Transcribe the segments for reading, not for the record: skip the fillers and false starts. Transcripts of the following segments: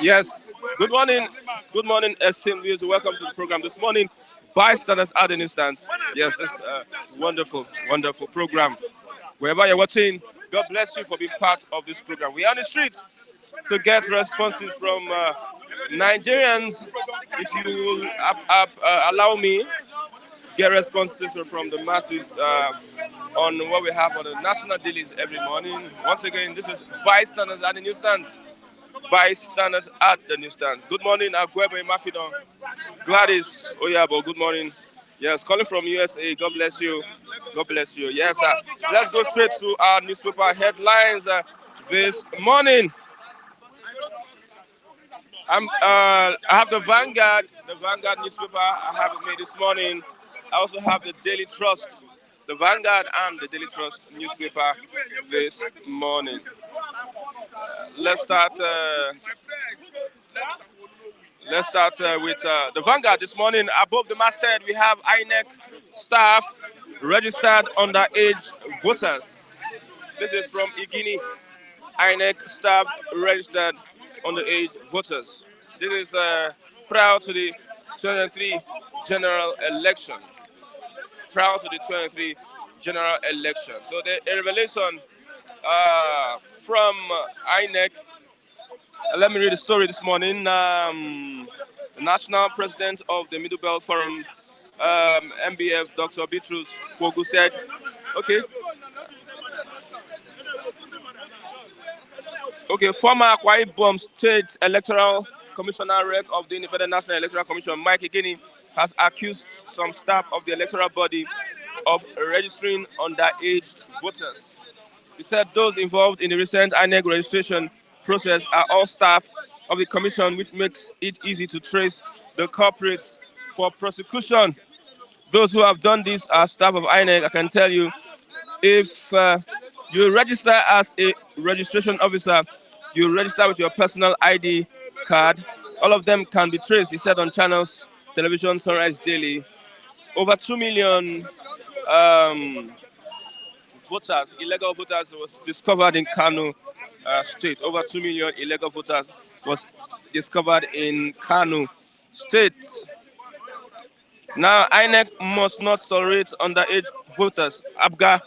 Yes, good morning, esteemed viewers. Welcome to the program this morning. Bystanders at an instance. Yes, this wonderful, wonderful program. Wherever you're watching, God bless you for being part of this program. We are on the streets to get responses from Nigerians. If you will allow me, get responses from the masses on what we have on the national dailies every morning. Once again, this is Bystanders at the newsstands. Bystanders at the newsstands. Good morning, Agwebe Mafidon. Gladys Oyabo, good morning. Yes, calling from USA. God bless you. God bless you. Yes, sir. Let's go straight to our newspaper headlines this morning. I have the Vanguard newspaper. I have it made this morning. I also have the Daily Trust, the Vanguard and the Daily Trust newspaper this morning. Let's start with the Vanguard this morning. Above the masthead, we have INEC staff registered underage voters. This is from Igini. INEC staff registered underage voters. This is prior to the 2023 general election. Prior to the 2023 general election. So the revelation from INEC. Let me read the story this morning. The national president of the Middle Belt Forum, MBF, Dr. Bitrus Kwogu said, former Akwa Ibom State Electoral Commissioner Rep of the Independent National Electoral Commission, Mike Igini, has accused some staff of the electoral body of registering underage voters. He said those involved in the recent INEC registration process are all staff of the commission, which makes it easy to trace the culprits for prosecution. Those who have done this are staff of INEC. I can tell you, if you register as a registration officer, you register with your personal ID card. All of them can be traced, he said on channels, television, Sunrise Daily. Over 2 million voters, illegal voters, was discovered in Kano State. Over 2 million illegal voters was discovered in Kano State. Now, INEC must not tolerate underage voters. ABGA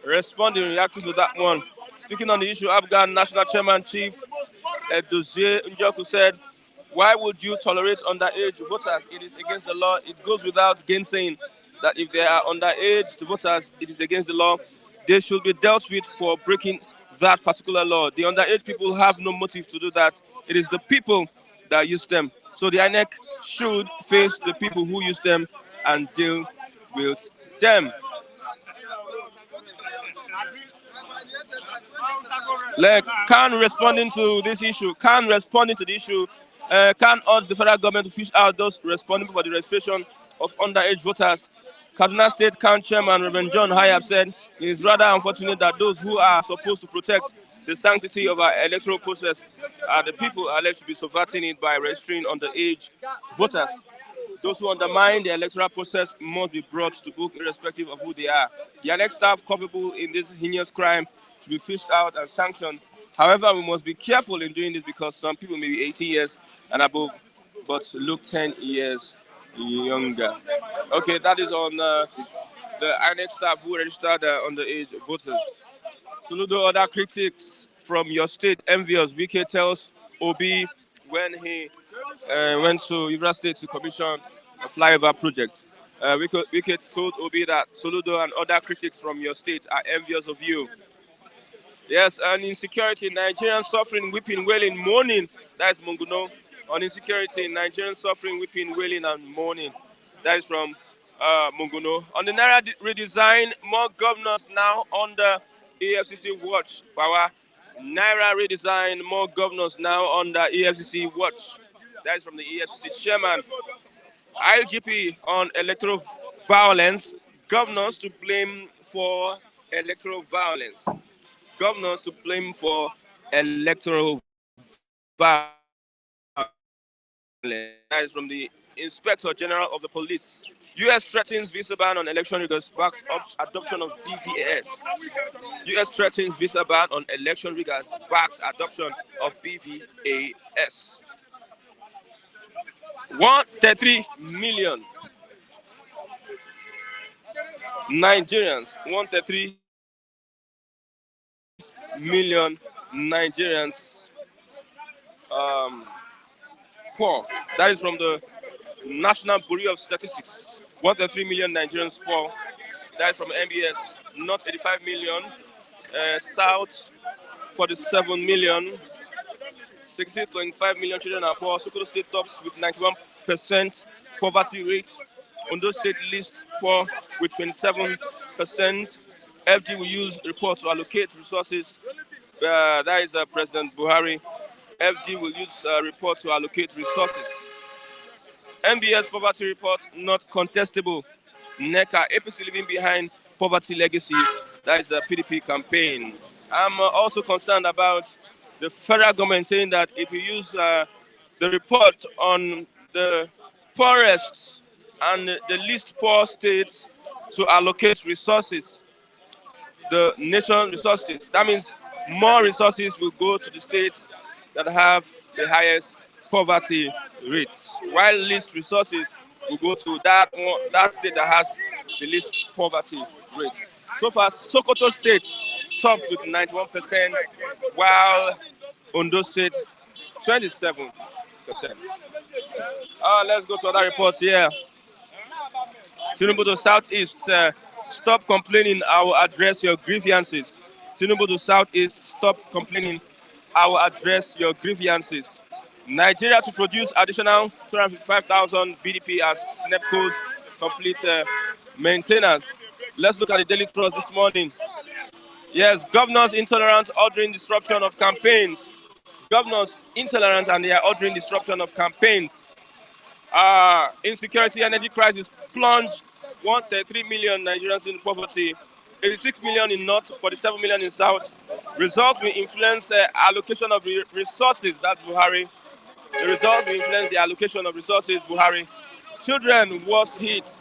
responding, reacting to that one. Speaking on the issue, Afghan National Chairman Chief Edozie Njoku said, "Why would you tolerate underage voters? It is against the law. It goes without gainsaying that if they are underage, the voters, it is against the law. They should be dealt with for breaking that particular law. The underage people have no motive to do that. It is the people that use them. So the INEC should face the people who use them and deal with them." Like, Khan responding to this issue, Khan responding to the issue, Khan urged the federal government to fish out those responsible for the registration of underage voters. Kaduna State Khan Chairman Reverend John Hayab said it is rather unfortunate that those who are supposed to protect the sanctity of our electoral process are the people alleged to be subverting it by registering underage voters. Those who undermine the electoral process must be brought to book irrespective of who they are. The elect staff culpable in this heinous crime should be fished out and sanctioned. However, we must be careful in doing this because some people may be 18 years and above, but look 10 years younger. Okay, that is on the INEC staff who registered underage voters. Soludo, other critics from your state, envious. Wike tells Obi when he went to Rivers State to commission a flyover project. Wike told Obi that Soludo and other critics from your state are envious of you. Yes, and insecurity, Nigerians suffering, weeping, wailing, mourning. That is Munguno. On insecurity, Nigerians suffering, weeping, wailing, and mourning. That is from Munguno. On the Naira redesign, more governors now under EFCC watch. Power. Naira redesign, more governors now under EFCC watch. That is from the EFCC chairman. IGP on electoral violence. Governors to blame for electoral violence. Governors to blame for electoral violence. That is from the Inspector General of the Police. U.S. threatens visa ban on election riggers, backs up adoption of BVAS. U.S. threatens visa ban on election riggers, backs adoption of BVAS. 133 million Nigerians, 133 million Nigerians poor. That is from the National Bureau of Statistics. 133 million Nigerians poor. That is from MBS. North 85 million. South 47 million. 16.5 million children are poor. Sokoto State tops with 91% poverty rate. Ondo State least poor with 27%. FG will use report to allocate resources. That is President Buhari. FG will use report to allocate resources. MBS poverty report not contestable. NECA, APC leaving behind poverty legacy. That is a PDP campaign. I'm also concerned about the federal government saying that if you use the report on the poorest and the least poor states to allocate resources, the nation resources, that means more resources will go to the states that have the highest poverty rates, while least resources will go to that state that has the least poverty rate. So far, Sokoto State topped with 91%, while Ondo State 27%. Let's go to other reports here. Tinubu to Southeast, stop complaining, I will address your grievances. Tinubu to Southeast, stop complaining, I will address your grievances. Nigeria to produce additional 255,000 BDP as NEPCO's complete maintenance. Let's look at the Daily Trust this morning. Yes, governors intolerant ordering disruption of campaigns. Governors intolerant and they are ordering disruption of campaigns. Insecurity, energy crisis plunged 133 million Nigerians in poverty, 86 million in North, 47 million in South. Result will influence allocation of resources, that's Buhari. The result will influence the allocation of resources, Buhari. Children worst hit.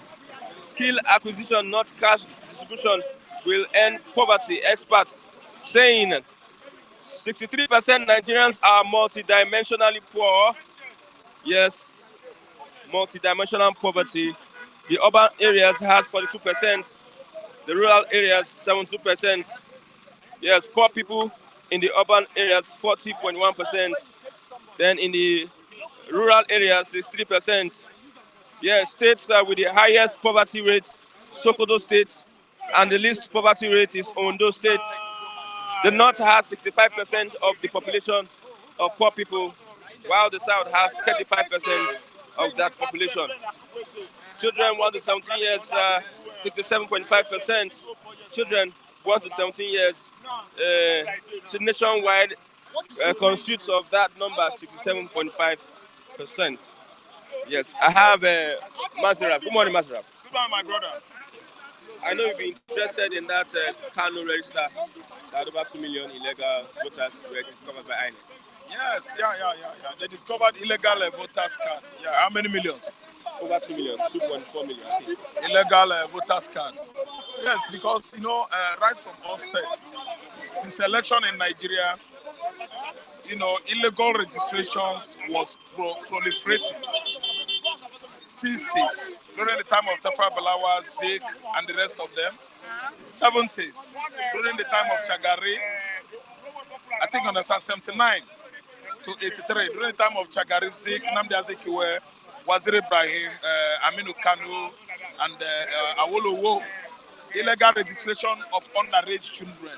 Skill acquisition, not cash distribution, will end poverty. Experts saying 63% Nigerians are multidimensionally poor. Yes, multidimensional poverty. The urban areas has 42%. The rural areas, 72%. Yes, poor people in the urban areas, 40.1%. Then in the rural areas, it's 3%. Yes, states with the highest poverty rate, Sokoto State, and the least poverty rate is Ondo State. The North has 65% of the population of poor people, while the South has 35% of that population. Children 1 to 17 years, 67.5%. Children 1 to 17 years, nationwide constitutes of that number 67.5%. Yes, I have Mazarab. Good morning, Mazarab. Good morning, my brother. I know you've been interested in that Kano register that over 2 million illegal voters were discovered by INEC. Yes, yeah. They discovered illegal voters card. Yeah, how many millions? Over 2 million, 2.4 million, I think. Illegal voters card. Yes, because, right from offset, since election in Nigeria, illegal registrations was proliferating. 60s, during the time of Tafa Balawa, Zik, and the rest of them. 70s, during the time of Chagari, I think understand 79 to 83, during the time of Chagari, Zik, Nnamdi Azikiwe, Wazir Ibrahim, Aminu Kanu, and Awolowo. Illegal registration of underage children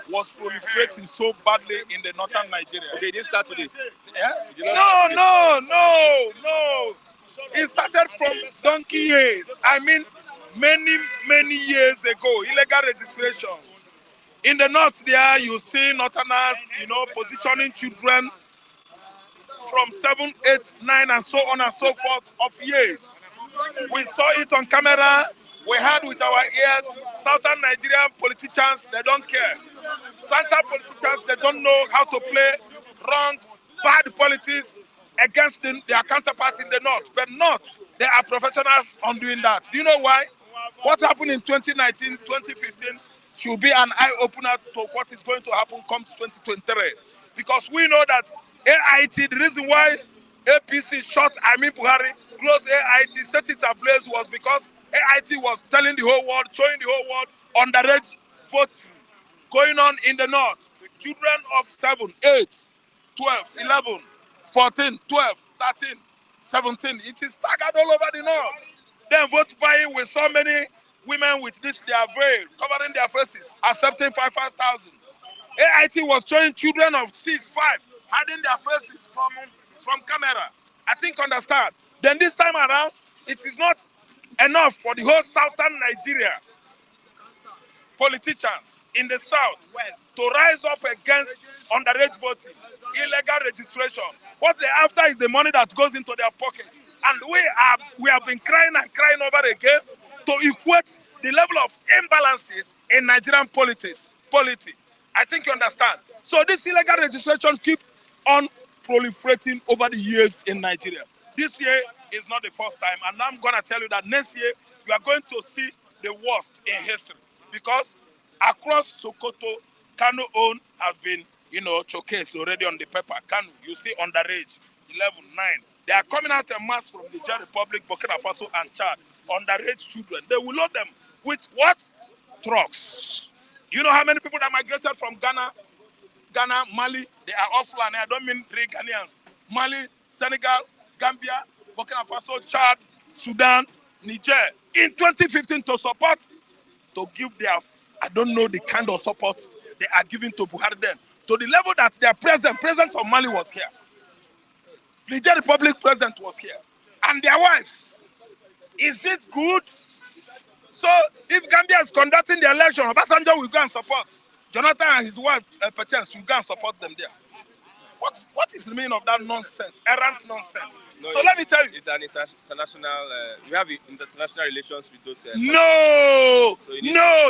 was proliferating so badly in the northern Nigeria. Okay, it didn't start today. Yeah? No. It started from donkey years. I mean, many years ago, illegal registrations. In the north there, you see northerners, positioning children from 7, 8, 9, and so on and so forth of years. We saw it on camera. We heard with our ears. Southern Nigerian politicians, they don't care. Central politicians, they don't know how to play wrong, bad politics against their counterparts in the north. But north, they are professionals on doing that. Do you know why? What happened in 2019, 2015 should be an eye-opener to what is going to happen come 2023. Because we know that AIT, the reason why APC shot Buhari, closed AIT, set it ablaze was because AIT was telling the whole world, showing the whole world underage vote going on in the north. Children of 7, 8, 12, 11, 14, 12, 13, 17. It is staggered all over the north. Then vote buying with so many women with their veil, covering their faces, accepting 5,000. AIT was showing children of 6, 5, hiding their faces from camera. I think understand. Then this time around, it is not enough for the whole southern Nigeria politicians in the south to rise up against underage voting, illegal registration. What they're after is the money that goes into their pocket. And we have been crying and crying over again to equate the level of imbalances in Nigerian politics. I think you understand. So this illegal registration keep on proliferating over the years in Nigeria. This year is not the first time, and I'm going to tell you that next year you are going to see the worst in history, because across Sokoto, Kano own has been, showcased already on the paper. Kano, you see underage, 11, 9. They are coming out en masse from the Niger Republic, Burkina Faso, and Chad. Underage children. They will load them with what? Trucks. You know how many people that migrated from Ghana, Mali? They are offline. I don't mean 3 Ghanaians. Mali, Senegal, Gambia, Burkina Faso, Chad, Sudan, Niger. In 2015 to support, to give their, I don't know the kind of support they are giving to Buhari then. To the level that their president of Mali was here. Niger Republic president was here. And their wives. Is it good? So if Gambia is conducting the election, Obasanjo will go and support. Jonathan and his wife, perchance, will go and support them there. What is the meaning of that nonsense, errant nonsense? No, so let me tell you. It's an international, we have international relations with those. No,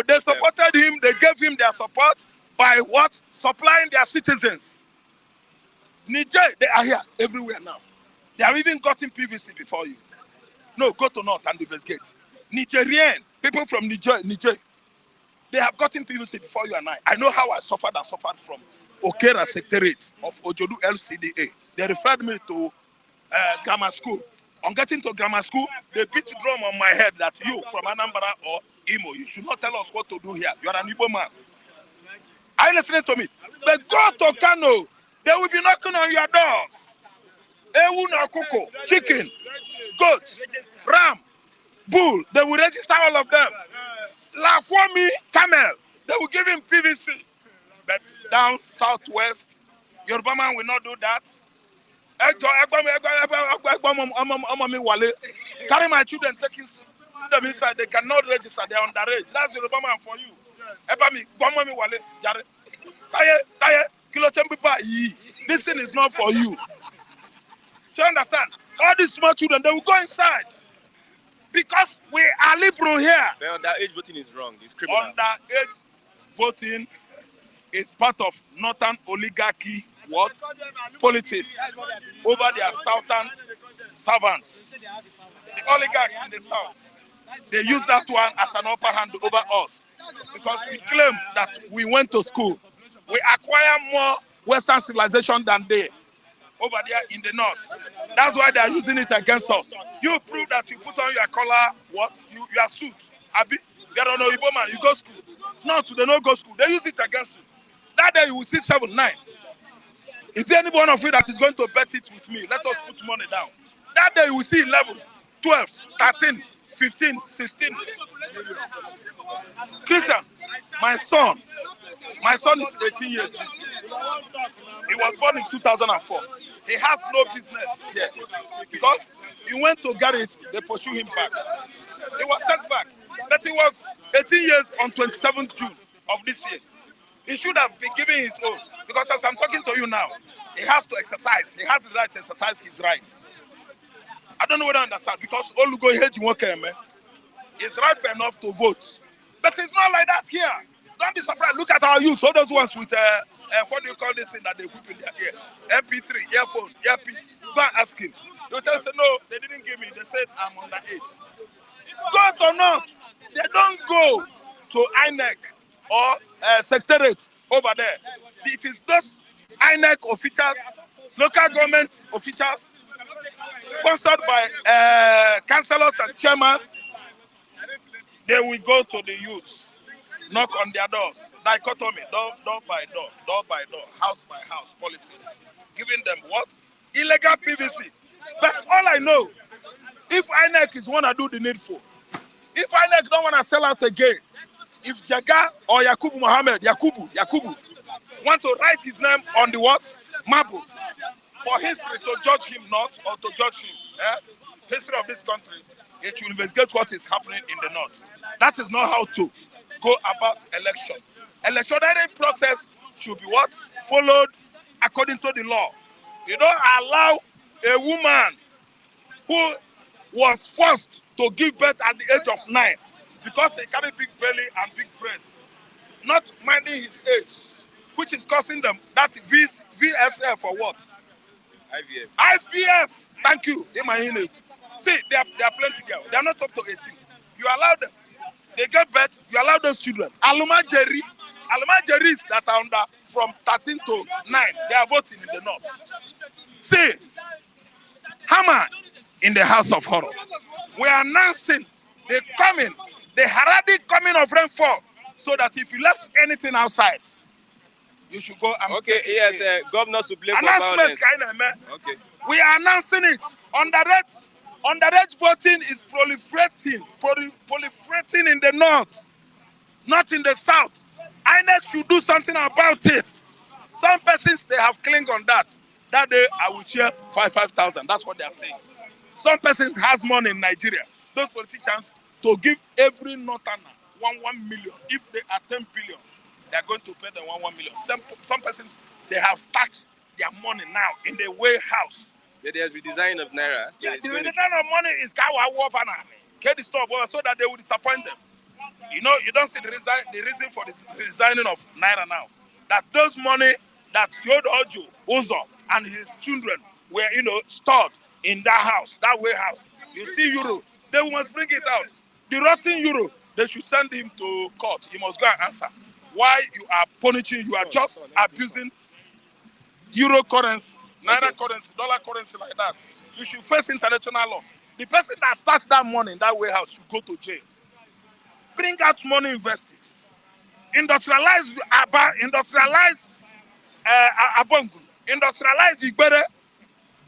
they supported him, they gave him their support by what? Supplying their citizens. Niger, they are here everywhere now. They have even gotten PVC before you. No, go to North and investigate. Nigerian, people from Niger, they have gotten PVC before you and I. I know how I suffered from Okera Secretariat of Ojodu LCDA. They referred me to grammar school On getting to grammar school, they beat drum on my head that you from Anambra or Imo, you should not tell us what to do here. You are an Igbo man. Are you listening to me? But go to Kano, they will be knocking on your doors. Ewu na kuko, chicken, goat, ram, bull, they will register all of them. Lakwami, camel, they will give him PVC. But down southwest, Yoruba man will not do that. Carry my children, taking them inside, they cannot register, they are underage. That's Yoruba man for you. This thing is not for you. Do you understand? All these small children, they will go inside. Because we are liberal here. But underage voting is wrong. It's criminal. Underage voting is part of northern oligarchy politics over their southern servants. The oligarchs in the south, they use that one as an upper hand over us. Because we claim that we went to school. We acquire more Western civilization than they over there in the north. That's why they are using it against us. You prove that you put on your collar, your suit. Abi, you don't know Igbo man, you go school. No, they don't go school. They use it against you. That day you will see 7, 9. Is there any one of you that is going to bet it with me? Let us put money down. That day you will see 11, 12, 13, 15, 16. Christian, my son is 18 years this year. He was born in 2004. He has no business here because he went to get it, they pursue him back. He was sent back. But he was 18 years on 27th June of this year. He should have been given his own because as I'm talking to you now, he has to exercise. He has the right to exercise his rights. I don't know whether I understand because Olugo is ripe enough to vote. But it's not like that here. Don't be surprised. Look at our youth. All those ones with, what do you call this thing that they whip in their ear? MP3, earphone, earpiece. Go and ask him. They'll tell you, no, they didn't give me. They said I'm underage. Go or not, they don't go to INEC or secretariats over there. It is those INEC officials, local government officials, sponsored by councillors and chairman. They will go to the youths, knock on their doors, dichotomy, door by door, house by house, politics, giving them what? Illegal PVC. But all I know, if INEC is want to do the needful, if INEC don't want to sell out again, if Jaga or Yakubu Mohammed, Yakubu, want to write his name on the what? Marble, for history to judge him not, or to judge him, history of this country, it should investigate what is happening in the north. That is not how to go about election. Electionary process should be what? Followed according to the law. You don't allow a woman who was forced to give birth at the age of 9 because he carried big belly and big breasts, not minding his age, which is causing them that VSF or what? IVF. Thank you. See, they are plenty girls. They are not up to 18. You allow them. They get birth. You allow those children. Alumajeris that are under from 13 to 9. They are voting in the north. See, Hammer in the house of horror. We are announcing the coming, the heraldic coming of rainfall, so that if you left anything outside, you should go and governors to blame announcement for violence. Okay. We are announcing it. Underage voting is proliferating in the north, not in the south. INEC should do something about it. Some persons, they have clinged on that. That day, I will cheer 5,000. That's what they are saying. Some persons has money in Nigeria. Those politicians, to give every northerner 1 million. If they are 10 billion, they are going to pay them 1 million. Some persons, they have stacked their money now in the warehouse. There's redesign of Naira. So the redesign of money is so that they will disappoint them. You know, you don't see the reason for this redesigning of Naira now. That those money that Theodojo Uzo and his children were, stored in that house, that warehouse. You see euro, they must bring it out. The rotten euro, they should send him to court. He must go and answer. Why you are punishing, you are just abusing euro currency, Naira currency, dollar currency like that. You should face international law. The person that starts that money in that warehouse should go to jail. Bring out money, invest it. Industrialize Aba, industrialize Abongulu, industrialize Igbere.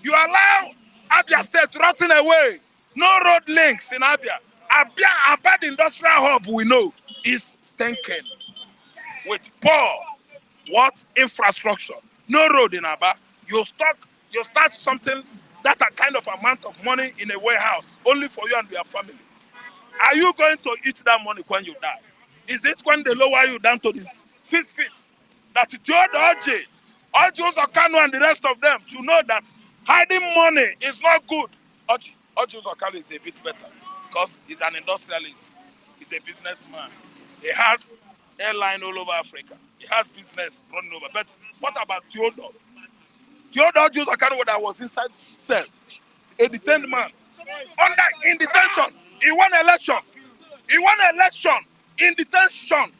You allow Abia State rotting away. No road links in Abia. Abia, the industrial hub we know is stinking with poor infrastructure. No road in Aba. You start something that a kind of amount of money in a warehouse only for you and your family. Are you going to eat that money when you die? Is it when they lower you down to the 6 feet that Oji Uzokano and the rest of them to know that hiding money is not good? Oji Uzokano is a bit better because he's an industrialist. He's a businessman. He has airline all over Africa. He has business running over. But what about Theodore? Theodore Oji Uzokano that was inside cell, a detained man. In detention, he won election. He won election in detention.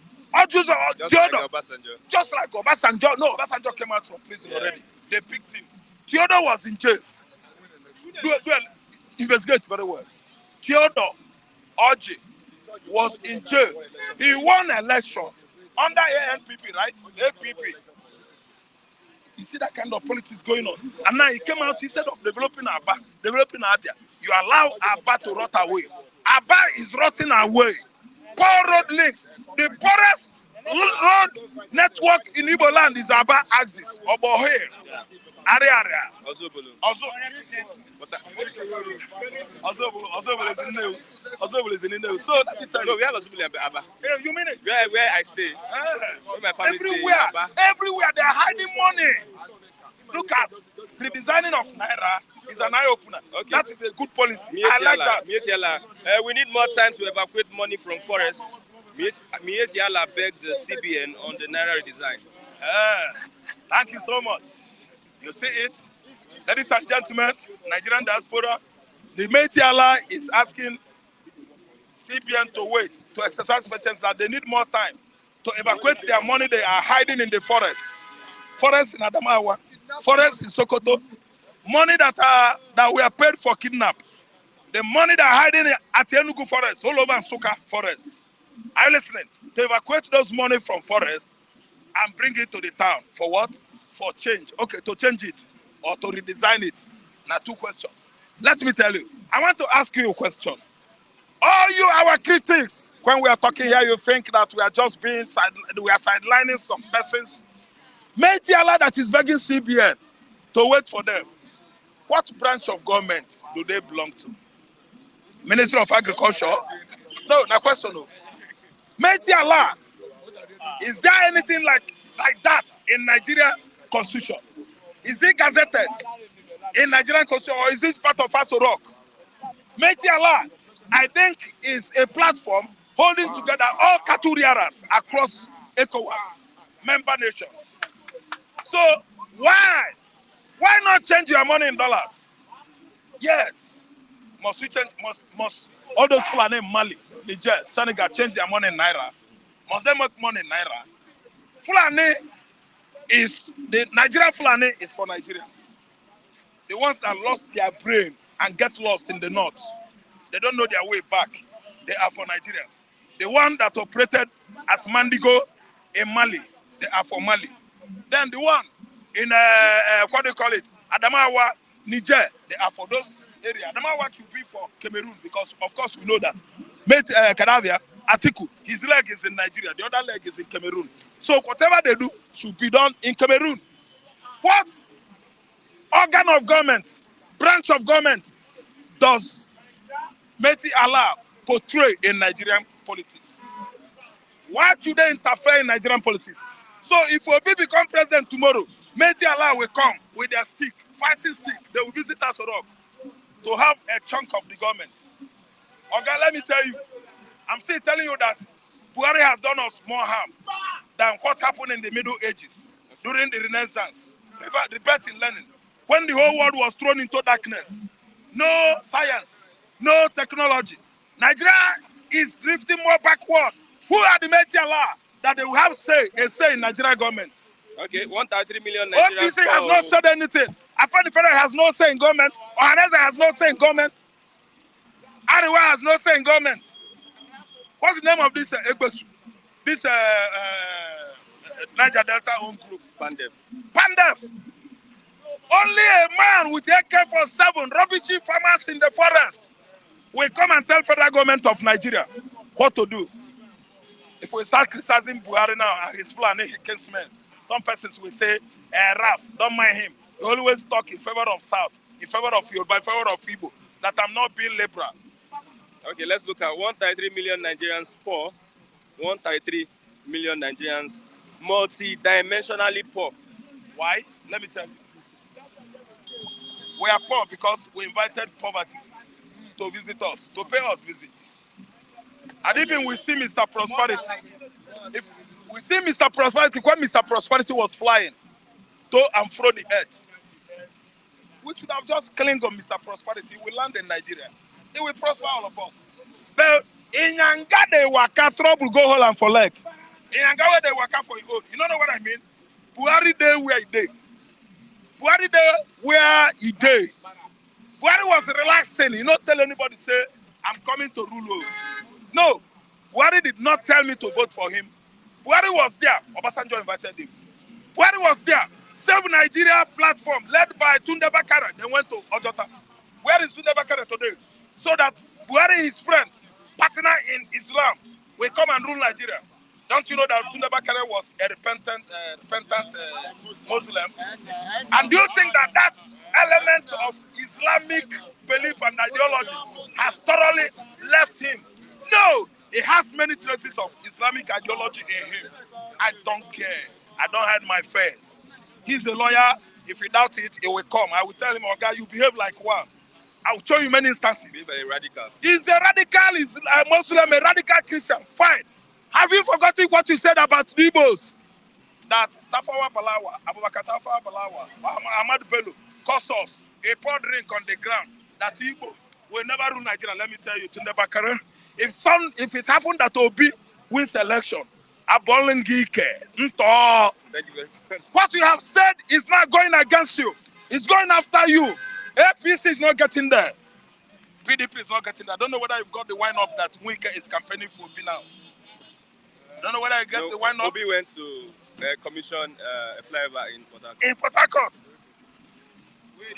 Just like Obasanjo. No, Obasanjo came out from prison already. They picked him. Theodore was in jail. Investigate very well. Theodore Oji was in jail. He won election under ANPP, right? APP. You see that kind of politics going on. And now he came out, instead of developing Aba, developing Abia, you allow Aba to rot away. Aba is rotting away. Poor road links. The poorest road network in Igbo land is Aba axis. Obohe. Area. Also. So let me tell you. No, we have a in Aba. You mean it? Where I stay. Where my family Everywhere they are hiding money. Look at redesigning of Naira is an eye-opener. Okay. That is a good policy. I like that. We need more time to evacuate money from forests. Mies Yala begs the CBN on the Naira redesign. Thank you so much. You see it? Ladies and gentlemen, Nigerian diaspora, the Mies Yala is asking CBN to wait, to exercise patience, that they need more time to evacuate their money they are hiding in the forests. Forests in Adamawa, forests in Sokoto, money that were paid for kidnap. The money that are hiding at Enugu forest, all over Nsukka forest. Are you listening? To evacuate those money from forest and bring it to the town. For what? For change. Okay, to change it or to redesign it. Now, 2 questions. Let me tell you. I want to ask you a question. All you, our critics, when we are talking here, you think that we are just we are sidelining some persons. Mies Yala that is begging CBN to wait for them. What branch of government do they belong to? Ministry of Agriculture? No, question. No. Mies Yala, is there anything like that in Nigeria Constitution? Is it gazetted in Nigerian Constitution, or is this part of Aso Rock? Mies Yala, I think, is a platform holding together all cattle rearers across ECOWAS member nations. So why not change your money in dollars? Yes. Must we change? Must all those Fulani in Mali, Niger, Senegal change their money in Naira? Must they make money in Naira? The Nigerian Fulani is for Nigerians. The ones that lost their brain and get lost in the north. They don't know their way back. They are for Nigerians. The one that operated as Mandigo in Mali, they are for Mali. Then the one in, what do you call it, Adamawa, Niger, they are for those areas. Adamawa should be for Cameroon, because, of course, we know that. Kadavia, Atiku, his leg is in Nigeria, the other leg is in Cameroon. So whatever they do should be done in Cameroon. What organ of government, branch of government does Mies Yala portray in Nigerian politics? Why should they interfere in Nigerian politics? So if Obi become president tomorrow, Mies Yala will come with their stick, fighting stick. They will visit Aso Rock to have a chunk of the government. Okay, let me tell you, I'm still telling you that Buhari has done us more harm than what happened in the Middle Ages, during the Renaissance, the birth in learning, when the whole world was thrown into darkness. No science, no technology. Nigeria is drifting more backward. Who are the Mies Yala that they will have a say in Nigeria government? Okay, 1.3 million Nigerians. OPC has not said anything. Apani Federal has no say in government. Ohaneze has no say in government. Ariwa has no say in government. What's the name of this this Niger Delta own group? Pandef. Only a man with AK-47 rubbishing farmers in the forest will come and tell federal government of Nigeria what to do. If we start criticizing Buhari now and his Fulani kinsmen, some persons will say, Raf, don't mind him. He always talk in favor of South, in favor of Yoruba, in favor of people, that I'm not being liberal. Okay, let's look at 133 million Nigerians poor, 133 million Nigerians multi-dimensionally poor. Why? Let me tell you. We are poor because we invited poverty to visit us, to pay us visits. And even we see Mr. Prosperity. If we see Mr. Prosperity, when Mr. Prosperity was flying to and fro the earth, we should have just clinged on Mr. Prosperity. We land in Nigeria. It will prosper all of us. But in Yanga, they waka trouble, go hole and for leg. In Yanga, where they waka for your own. You know what I mean? Buhari day where he day. Buhari day where he day. Buhari was relaxing. He not tell anybody, say, I'm coming to rule. No. Buhari did not tell me to vote for him. Buhari was there. Obasanjo invited him. Buhari was there. Save Nigeria platform led by Tunde Bakare. They went to Ojota. Where is Tunde Bakare today? So that Buhari, his friend, partner in Islam, will come and rule Nigeria. Don't you know that Tunde Bakare was a repentant Muslim? And do you think that that element of Islamic belief and ideology has thoroughly left him? No! He has many traces of Islamic ideology in him. I don't care. I don't hide my face. He's a lawyer. If he doubts it, he will come. I will tell him, oh God, you behave like one. I will show you many instances. He's very radical. He's a radical, he's a Muslim, a radical Christian. Fine. Have you forgotten what you said about Igbos? That Tafawa Balawa, Abubakar Tafawa Balawa, Ahmad Bello, cost us a poor drink on the ground. That Igbo will never rule Nigeria. Let me tell you, Tunde Bakare. If it happened that Obi wins election, Abolingike, Nto. Thank you very much. What you have said is not going against you. It's going after you. APC is not getting there. PDP is not getting there. I don't know whether you've got the wind-up that Wike is campaigning for Obi now. I don't know whether you get the wind-up. Obi went to commission a flyover in Port Harcourt. In Port Harcourt.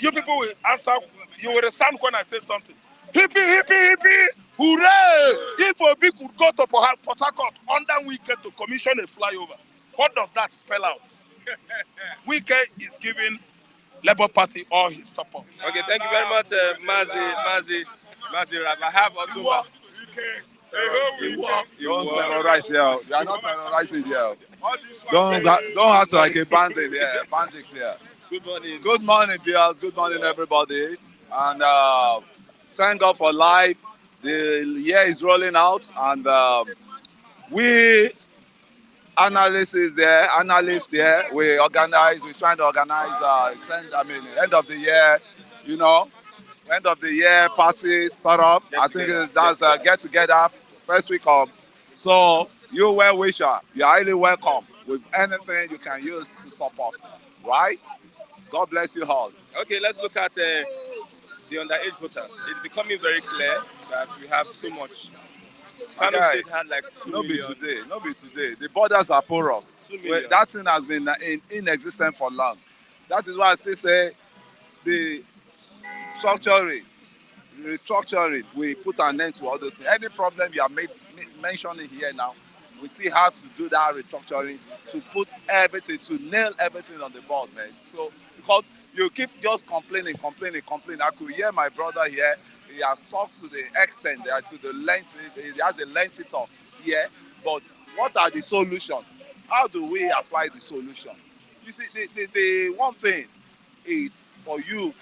You people will answer, you will resound when I say something. Hippie, hippie, hippie, hooray! If Obi could go to Port Harcourt under Wike to commission a flyover, what does that spell out? Wike is giving Labour Party all his support. Okay, thank you very much, Mazi Rab. I have Otumba. Don't terrorize here. You are not terrorizing here. Don't act like a bandit here. Bandit here. Good morning. Good morning, viewers. Good morning, everybody. And thank God for life. The year is rolling out, and we analysts here. We organize. We're trying to organize. End of the year. You know, end of the year party set up. I think that's a get together first week of. So you well wisher. You're highly welcome with anything you can use to support. Right? God bless you all. Okay, let's look at the underage voters. It's becoming very clear that we have so much. Kano State had like 2 million. Not be today. The borders are porous. 2 million. That thing has been inexistent for long. That is why I still say the restructuring, we put an end to all those things. Any problem you are mentioning here now, we still have to do that restructuring to put everything, to nail everything on the board, man. So, because you keep just complaining. I could hear my brother here. He has talked to the extent, to the length, he has a lengthy talk here. But what are the solutions? How do we apply the solution? You see, the one thing is for you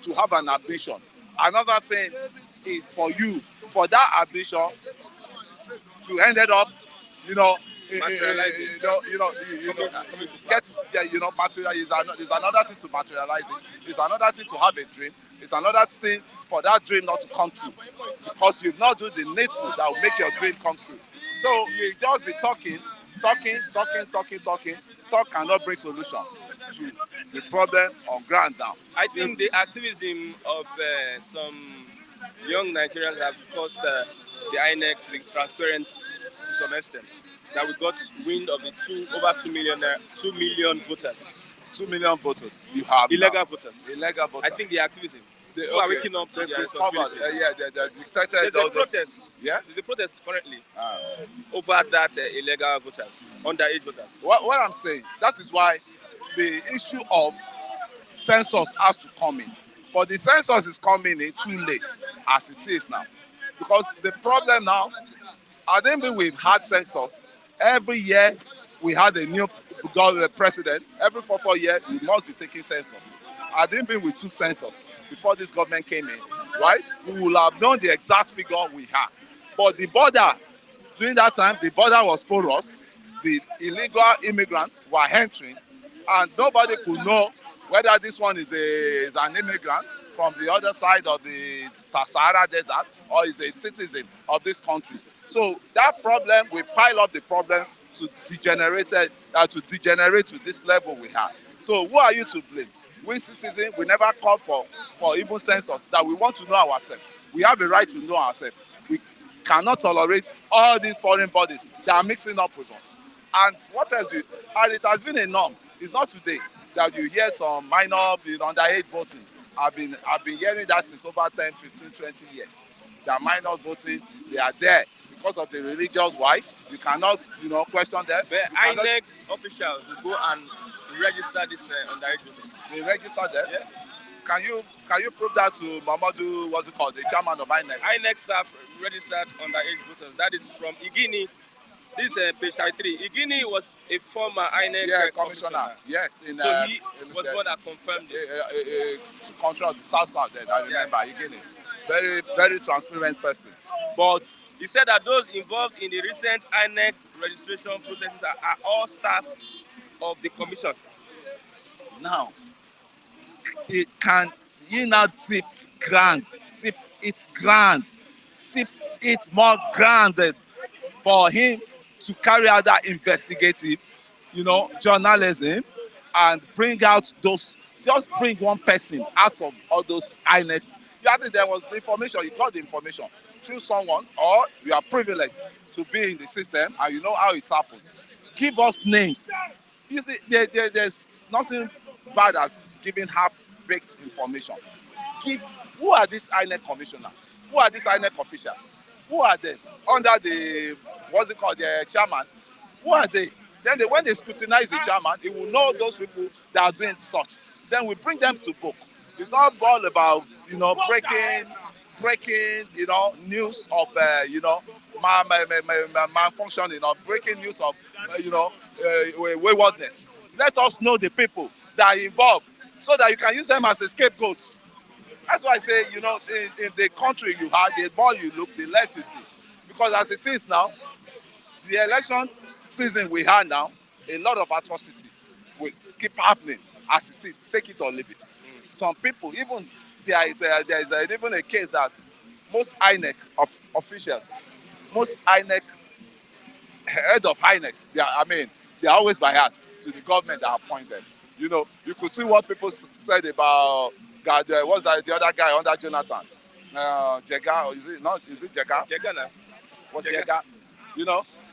to have an ambition. Another thing is for you, for that ambition to end it up, materialize is another thing to materialize it. It's another thing to have a dream. It's another thing for that dream not to come true, because you've not done the needful that will make your dream come true. So you just be talking. Talk cannot bring solution to the problem on ground now. I think the activism of some young Nigerians have caused the INEC to be transparent to some extent. That we got wind of the over 2 million voters. 2 million voters you have Illegal now. voters. Illegal voters. I think the activism. They, Who are waking up to they their discovered, responsibility. they detected There's all a those. protest. Yeah. There's a protest currently over that illegal voters, underage voters. What I'm saying, that is why the issue of census has to come in. But the census is coming in too late as it is now. Because the problem now, I think we've had census. Every year we had a new president. Every 4 years we must be taking census. I didn't think we took census before this government came in, right? We will have known the exact figure we have. But the border, during that time, the border was porous. The illegal immigrants were entering, and nobody could know whether this one is an immigrant from the other side of the Sahara Desert or is a citizen of this country. So that problem, we pile up the problem to degenerate to this level we have. So who are you to blame? We citizens, we never called for even census, that we want to know ourselves. We have a right to know ourselves. We cannot tolerate all these foreign bodies that are mixing up with us. And what else as it has been a norm, it's not today that you hear some minor underage voting. I've been hearing that since over 10, 15, 20 years. They are minor voting, they are there because of the religious wise. You cannot, question them. The INEC officials will go and register this underage voters. They register them? Yeah. Can you prove that to Mamadou, what's it called, the chairman of INEC? INEC staff registered underage voters. That is from Igini. This is page 33. Igini was a former INEC commissioner. Yes. So he was one that confirmed it. To control the South then, I remember, Igini. Very, very transparent person. But he said that those involved in the recent INEC registration processes are all staff of the commission. Now, can you now tip it more granted for him to carry out that investigative, journalism and bring out those, just bring one person out of all those INEC. I think there was the information, you got the information through someone, or you are privileged to be in the system and you know how it happens. Give us names. You see, there's nothing bad as giving half-baked information. Who are these INEC commissioners? Who are these INEC officials? Who are they? Under the, the chairman? Who are they? Then when they scrutinize the chairman, he will know those people that are doing such. Then we bring them to book. It's not all about, breaking, news of, malfunctioning or breaking news of, waywardness. Let us know the people that are involved so that you can use them as a scapegoat. That's why I say, in the country you have, the more you look, the less you see. Because as it is now, the election season we have now, a lot of atrocity will keep happening as it is. Take it or leave it. Some people, even there is even a case that most INEC officials, most INEC head of INECs, they are always biased to the government that appoint them. You could see what people said about what's that, the other guy under Jonathan, Jega, or is it Jega? Jega now. What's Jega?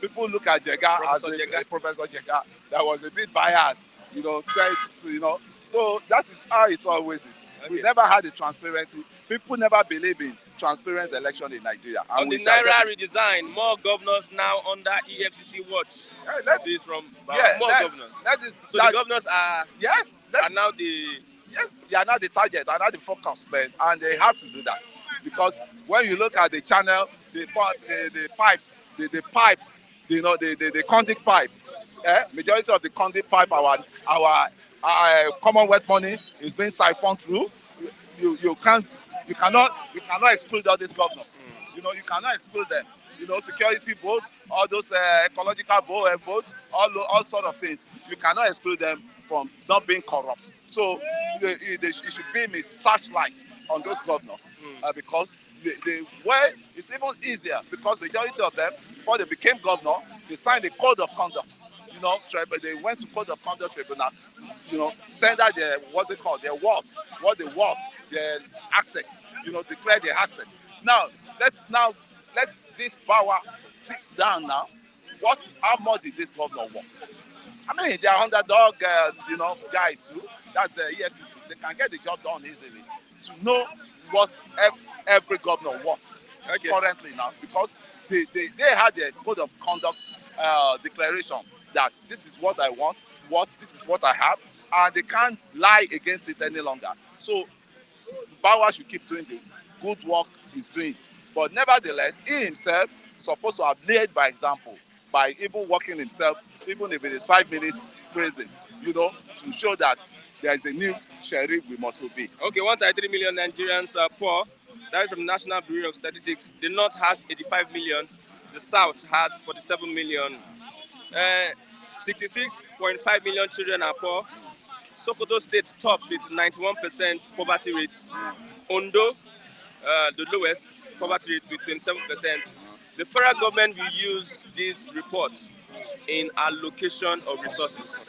People look at Jega as Professor Jega that was a bit biased. So that is how it's always is. Okay. We never had a transparency. People never believe in transparent election in Nigeria. And on the Naira redesign, more governors now under EFCC watch. This from more governors. The governors are now the they are now the target, they are now the focus, man, and they have to do that because when you look at the channel, the pipe, the conduit pipe, majority of the conduit pipe, our Commonwealth money is being siphoned through. You cannot exclude all these governors. You cannot exclude them. Security vote, all those ecological votes, all sort of things. You cannot exclude them from not being corrupt. So it should be a searchlight on those governors because the way it's even easier because majority of them, before they became governor, they signed a code of conduct. They went to Code of Conduct Tribunal to, tender their, their worth, what they want, their assets, declare their assets. Now let's this power tip down now. How much did this governor want? I mean, they are underdog, guys too. That's the EFCC. They can get the job done easily. To know what every governor wants currently now, because they had a code of conduct declaration that this is what I want, this is what I have, and they can't lie against it any longer. So Bauer should keep doing the good work he's doing. But nevertheless, he himself is supposed to have led by example by even working himself, even if it is 5 minutes prison, to show that there is a new sheriff we must obey. Okay, 1.3 million Nigerians are poor. That is from the National Bureau of Statistics. The North has 85 million. The South has 47 million. 66.5 million children are poor. Sokoto State tops with 91% poverty rate. Ondo, the lowest poverty rate with 27%. The federal government will use this report in allocation of resources.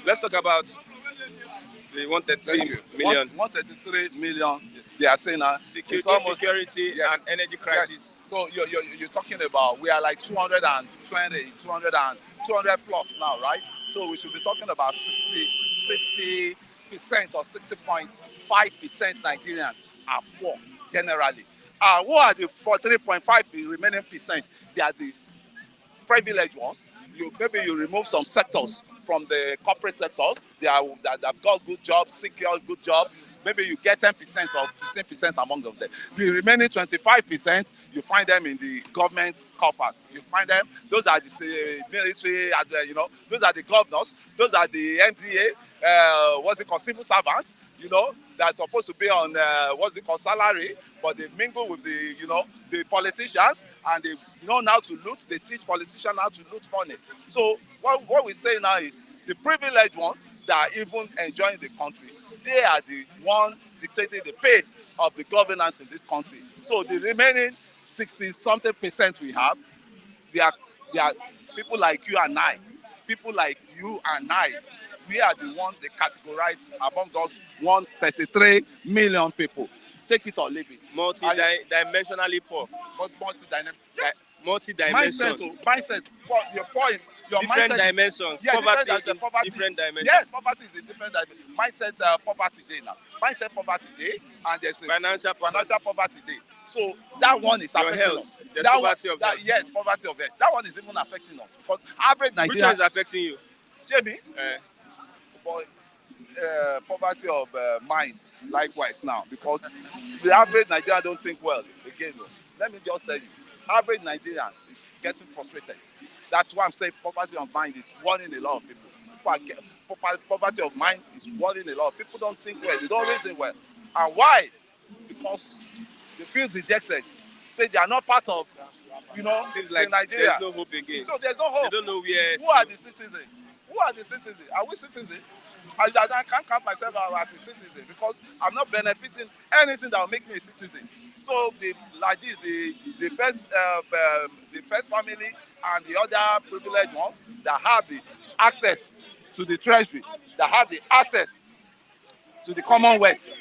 Let's talk about the 133 million. 133 million. They are saying now security and energy crisis. Yes. So you're talking about, we are like 200 plus now, right? So we should be talking about 60% or 60.5% Nigerians are poor generally. Who are the 43.5 remaining percent? They are the privileged ones. Maybe you remove some sectors from the corporate sectors. That have got good jobs, secure good job. Maybe you get 10% or 15% among them. The remaining 25%, you find them in the government coffers. You find them, those are the military, those are the governors, those are the MDA, civil servants, that are supposed to be on, salary, but they mingle with the politicians, and they know how to loot. They teach politicians how to loot money. So what we say now is the privileged one that are even enjoying the country, they are the one dictating the pace of the governance in this country. So the remaining 60-something% we are people like you and I. People like you and I. We are the one they categorize among those 133 million people. Take it or leave it. Multidimensionally poor. But multidimensional. Yes. Multidimensional. Mindset. Your point. Your different mindset dimensions. Is, yeah, poverty in poverty. Different dimensions. Yes, poverty is a different dimension. Mindset poverty day now. Mindset poverty day, and there's a financial poverty day. So that one is your affecting health. us. There's poverty of health. Yes, poverty of health. That one is even affecting us because average Nigerian. Which one is affecting you? Jamie? Poverty of minds, likewise now, because the average Nigerian don't think well. Again, let me just tell you, average Nigerian is getting frustrated. That's why I'm saying poverty of mind is worrying a lot of people. Poverty of mind is worrying a lot of people. Don't think well, they don't reason well. And why? Because they feel dejected. Say they are not part of, seems like Nigeria. There's no hope again. So there's no hope. They don't know where. Who are the citizens? Who are the citizens? Are we citizens? I can't count myself as a citizen because I'm not benefiting anything that will make me a citizen. So the Laji is the first family and the other privileged ones that have the access to the treasury, that have the access to the Commonwealth,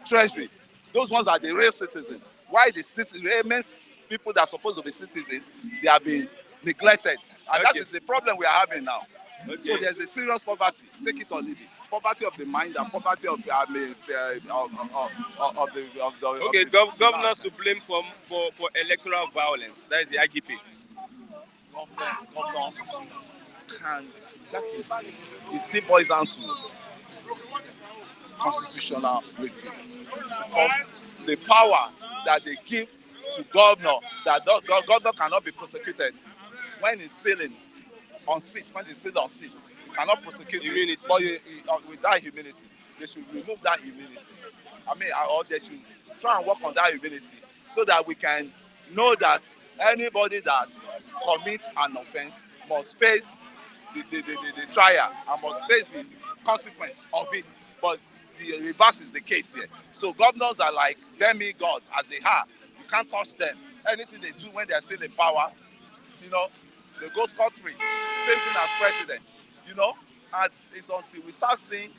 treasury. Those ones are the real citizens. Why the citizens, people that are supposed to be citizens, they have been neglected. And that is the problem we are having now. Okay. So there's a serious poverty. Take it or leave it. Poverty of the mind and poverty of the okay, governors to blame for electoral violence. That is the IGP. Governor can't. That is. It still boils down to constitutional review, because the power that they give to governor, that governor cannot be prosecuted when he's still on seat. When he's still on seat, you cannot prosecute immunity. But with that immunity, they should remove that immunity. Or they should try and work on that immunity so that we can know that anybody that commits an offense must face the trial and must face the consequence of it. But the reverse is the case here. So governors are like demigod as they are. You can't touch them. Anything they do when they are still in power, they go scot-free. Same thing as president, and it's until we start seeing,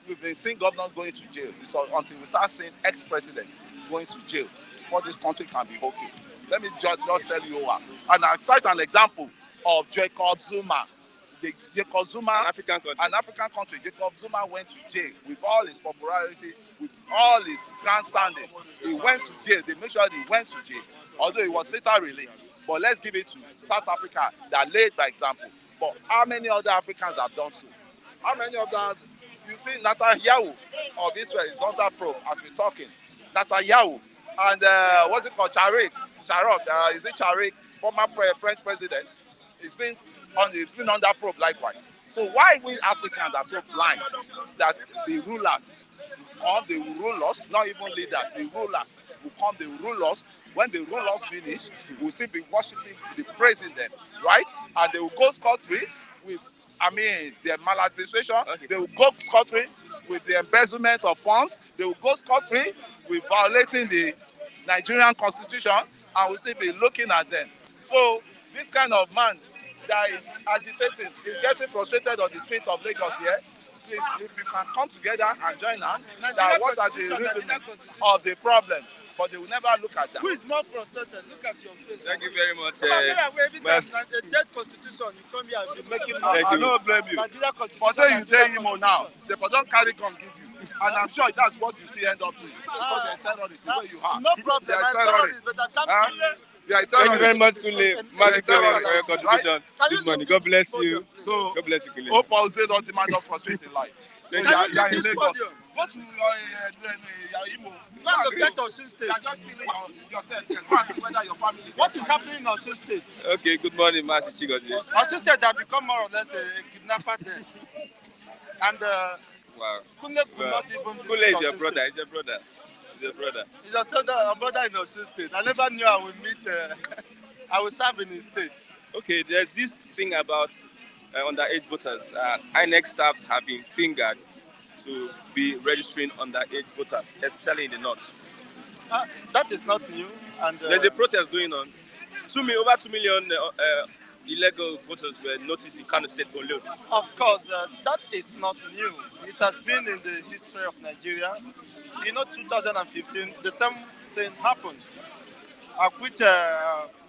we've been seeing governors going to jail. It's until we start seeing ex-president going to jail before this country can be okay. Let me just tell you one. And I cite an example of Jacob Zuma. Jacob Zuma, an African country. Jacob Zuma went to jail with all his popularity, with all his grandstanding. He went to jail. They made sure he went to jail, although he was later released. But let's give it to South Africa that led by example. But how many other Africans have done so? How many of them? You see, Netanyahu of Israel is under probe as we're talking. Netanyahu and what's it called? Charek, is it Charek, former French president? He's been under probe likewise. So why we Africans are so blind that the rulers come, they will rule us, not even leaders, the rulers will come, they will rule us. When the rulers finish, we'll still be worshiping, be praising them, right? And they will go scot-free with, their maladministration. Okay. They will go scot-free with the embezzlement of funds. They will go scot-free with violating the Nigerian constitution, and we'll still be looking at them. So this kind of man that is agitating, is getting frustrated on the street of Lagos here, please, if you can come together and join us, that what are the rudiments of the problem? But they will never look at that. Who is not frustrated? Look at your face. Thank you very much. A dead constitution, you come here and be making noise. I don't blame you. For saying you dare him now, therefore don't carry gun give you. And I'm sure that's what you still end up doing. Because you're a terrorist, the way you are. No problem. You're a terrorist. Thank you very much, Kule. Magic for your contribution this morning. God bless you. So, God bless you, Kule. Hope I'll say don't demand not frustrating life. So you are in Lagos. Go to Imo. State Osun State. You are just killing yourself. Go and see whether your family. What is happening in Osun State? Okay, good morning, Master Chigozie. Osun State has become more or less a kidnapper there. And wow. Kule could not even Kule is your brother. He's your brother. He's your brother. He's a brother in Osun State. I never knew I would meet. I will serve in his state. Okay, there's this thing about underage voters. INEC staffs have been fingered to be registering underage voters, especially in the north. That is not new. And there's a protest going on. Over 2 million illegal voters were noticed in Kano State alone. Of course, that is not new. It has been in the history of Nigeria. 2015, the same thing happened, which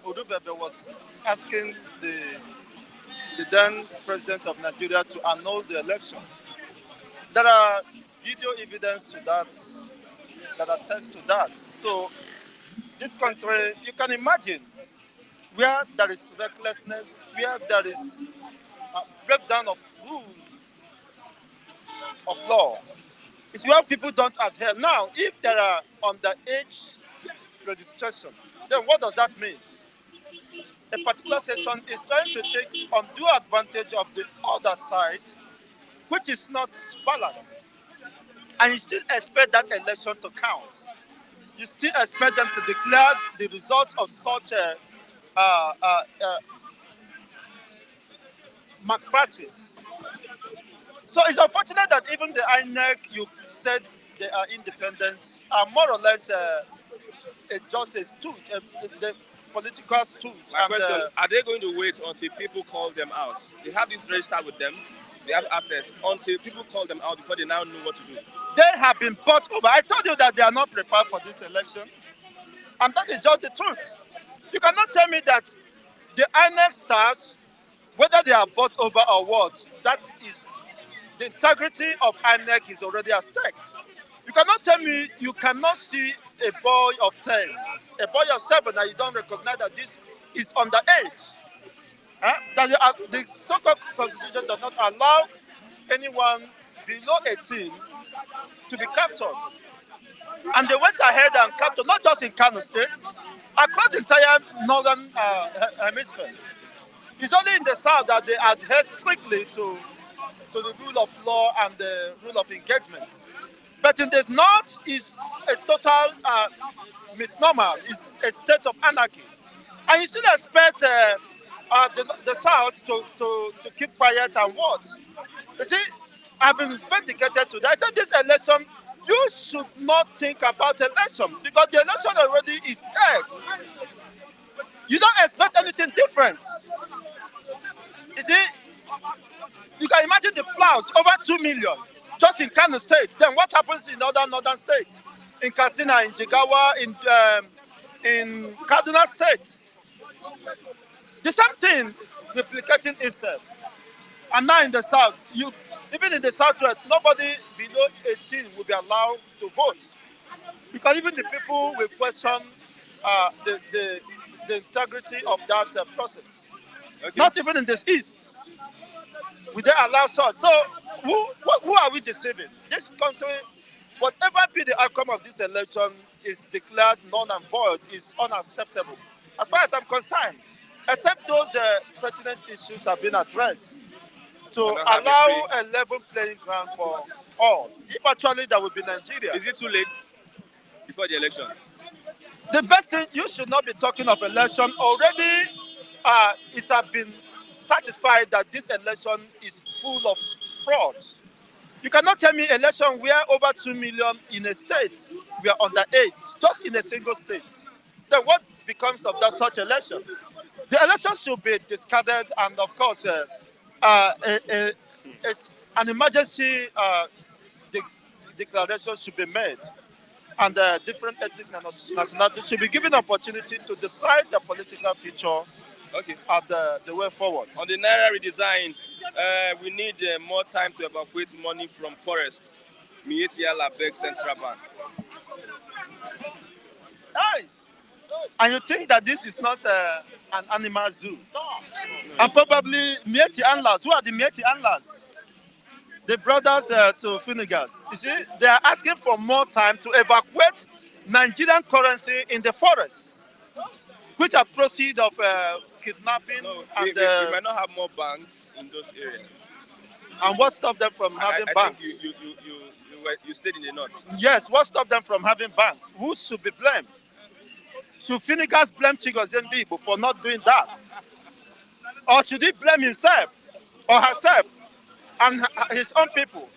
Odubebe was asking the then president of Nigeria to annul the election. There are video evidence to that attest to that. So this country, you can imagine, where there is recklessness, where there is a breakdown of rule of law, it's where people don't adhere. Now, if there are underage registration, then what does that mean? A particular session is trying to take undue advantage of the other side, which is not balanced. And you still expect that election to count. You still expect them to declare the results of such malpractice. So it's unfortunate that even the INEC, you said they are independent, are more or less just a stool, the political stool. My question, are they going to wait until people call them out? They have this registered with them, they have access, until people call them out before they now know what to do. They have been bought over. I told you that they are not prepared for this election. And that is just the truth. You cannot tell me that the INEC staffs, whether they are bought over or what, that is the integrity of INEC is already at stake. You cannot tell me you cannot see a boy of 10, a boy of 7, and you don't recognize that this is underage. That the Sokoto constitution does not allow anyone below 18 to be captured. And they went ahead and captured, not just in Kano State, across the entire northern hemisphere. It's only in the south that they adhere strictly to the rule of law and the rule of engagement. But in the north, it's a total misnomer. It's a state of anarchy. And you still expect the south to keep quiet and what? You see, I've been vindicated today. I said this election, you should not think about election because the election already is dead. You don't expect anything different. You see, you can imagine the floods, over 2 million, just in Kano State. Then what happens in other northern states? in Katsina, in Jigawa, in Kaduna State. The same thing replicating itself. And now in the south, even in the southwest, nobody below 18 will be allowed to vote. Because even the people will question the integrity of that process. Okay. Not even in the east will they allow such. So who are we deceiving? This country, whatever be the outcome of this election, is declared null and void, is unacceptable. As far as I'm concerned, except those pertinent issues have been addressed to allow a level playing ground for all. If actually that would be Nigeria. Is it too late before the election? The best thing, you should not be talking of election. Already, it has been certified that this election is full of fraud. You cannot tell me election where over 2 million in a state we are underage, just in a single state. Then what becomes of that such election? The election should be discarded, and of course, an emergency declaration should be made, and different ethnic nationalities should be given opportunity to decide the political future of the way forward. On the Naira redesign, we need more time to evacuate money from forests. Mietiala begs Central Bank. Hey! And you think that this is not an animal zoo? And probably Mieti Anlas. Who are the Mieti Anlas? The brothers to Funigas. You see, they are asking for more time to evacuate Nigerian currency in the forests, which are proceeds of kidnapping. We might not have more banks in those areas. And what stopped them from having banks? Think you stayed in the north. Yes, what stopped them from having banks? Who should be blamed? Should Finigas blame Chigozembibo for not doing that? Or should he blame himself or herself and his own people,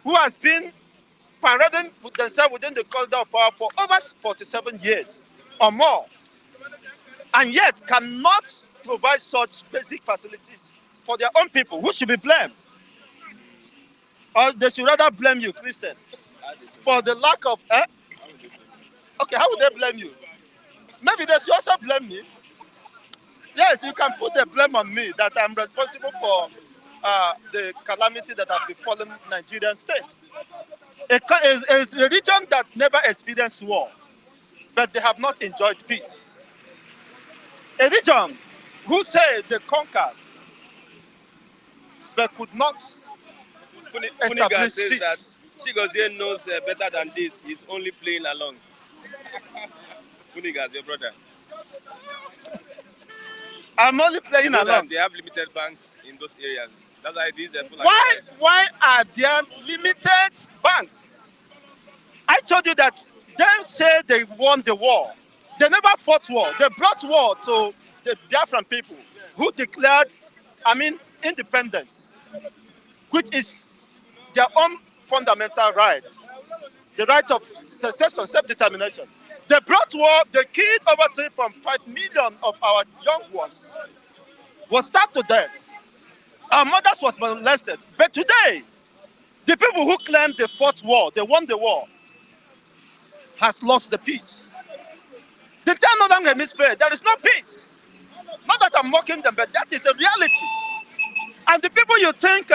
who has been parading themselves within the corridor of power for over 47 years or more, and yet cannot provide such basic facilities for their own people? Who should be blamed? Or they should rather blame you, Christian, for the lack of... Okay, how would they blame you? Maybe they should also blame me. Yes, you can put the blame on me that I'm responsible for the calamity that has befallen Nigerian state. A region that never experienced war, but they have not enjoyed peace. A region who say they conquered, but could not establish says peace. That Chigozie knows better than this. He's only playing along. Funigas, your brother. I'm only playing along. They have limited banks in those areas. That's why these are full. Why are there limited banks? I told you that they say they won the war. They never fought war. They brought war to the Biafran people who declared, independence, which is their own fundamental rights, the right of secession, self-determination. They brought war. They killed over 3.5 million of our young ones, was stabbed to death. Our mothers was molested. But today, the people who claim they fought war, they won the war, has lost the peace. They tell Northern Hemisphere there is no peace. Not that I'm mocking them, but that is the reality. And the people you think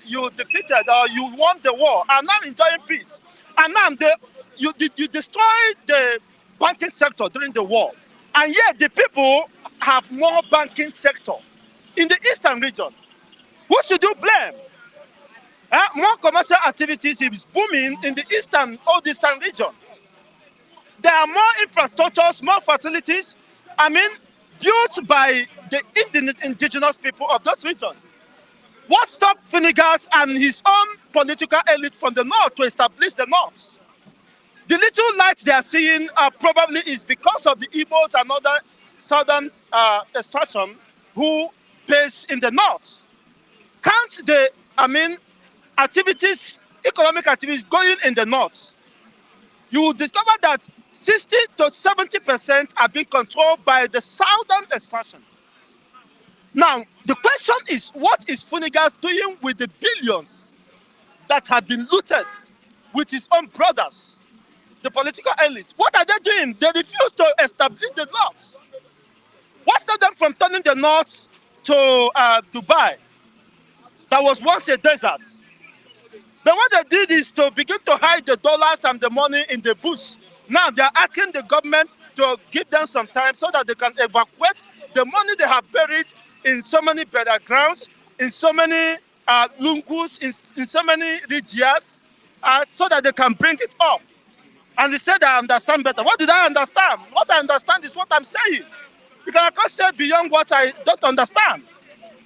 you defeated or you won the war are now enjoying peace. And now you destroyed the banking sector during the war. And yet the people have more banking sector in the eastern region. Who should you blame? More commercial activities is booming in the old eastern region. There are more infrastructures, more facilities, built by the indigenous people of those regions. What stopped Finigas and his own political elite from the north to establish the north? The little light they are seeing probably is because of the Igbos and other southern extraction who base in the north. Count the, economic activities going in the north. You will discover that 60 to 70% are being controlled by the southern extraction. Now, the question is, what is Funigas doing with the billions that have been looted with his own brothers? the political elites. What are they doing? They refuse to establish the laws. What stopped them from turning the north to Dubai? That was once a desert. But what they did is to begin to hide the dollars and the money in the bush. Now they are asking the government to give them some time so that they can evacuate the money they have buried in so many burial grounds, in so many lungus, in so many regions, so that they can bring it up. And he said, I understand better. What did I understand? What I understand is what I'm saying. Because I can't say beyond what I don't understand.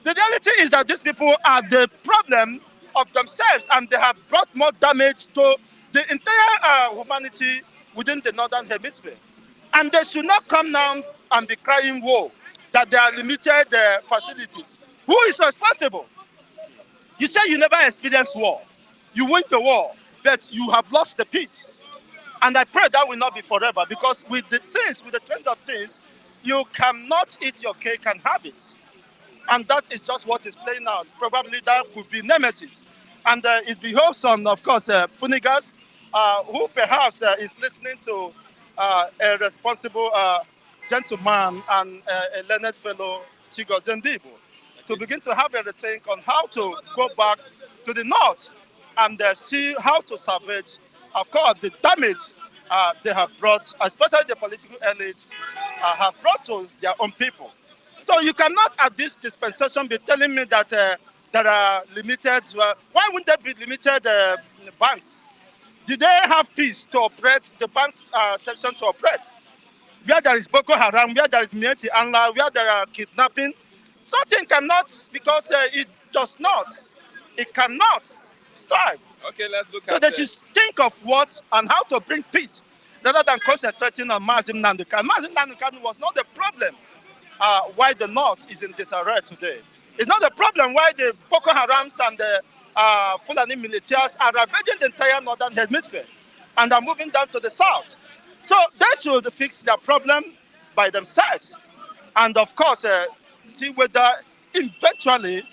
The reality is that these people are the problem of themselves, and they have brought more damage to the entire humanity within the northern hemisphere. And they should not come now and be crying woe that they are limited facilities. Who is responsible? You say you never experienced war. You win the war, but you have lost the peace. And I pray that will not be forever, because with the trend of things, you cannot eat your cake and have it. And that is just what is playing out. Probably that could be nemesis. And it behoves on, of course, Funigas, who perhaps is listening to a responsible gentleman and a learned fellow, Chigo Zendibo, to begin to have a rethink on how to go back to the north and see how to salvage, of course, the damage they have brought, especially the political elites, have brought to their own people. So you cannot, at this dispensation, be telling me that there are limited. Why wouldn't there be limited banks? Did they have peace to operate, the banks section to operate? Where there is Boko Haram, where there is Mieti Anla, where there are kidnapping, something cannot, because it does not. It cannot start. Okay, let's look so at they should think of what and how to bring peace, rather than concentrating on Mazim Nandukan. Mazim Nandukan was not the problem why the North is in disarray today. It's not the problem why the Boko Harams and the Fulani militias are ravaging the entire northern hemisphere and are moving down to the south. So they should fix their problem by themselves. And of course, see whether eventually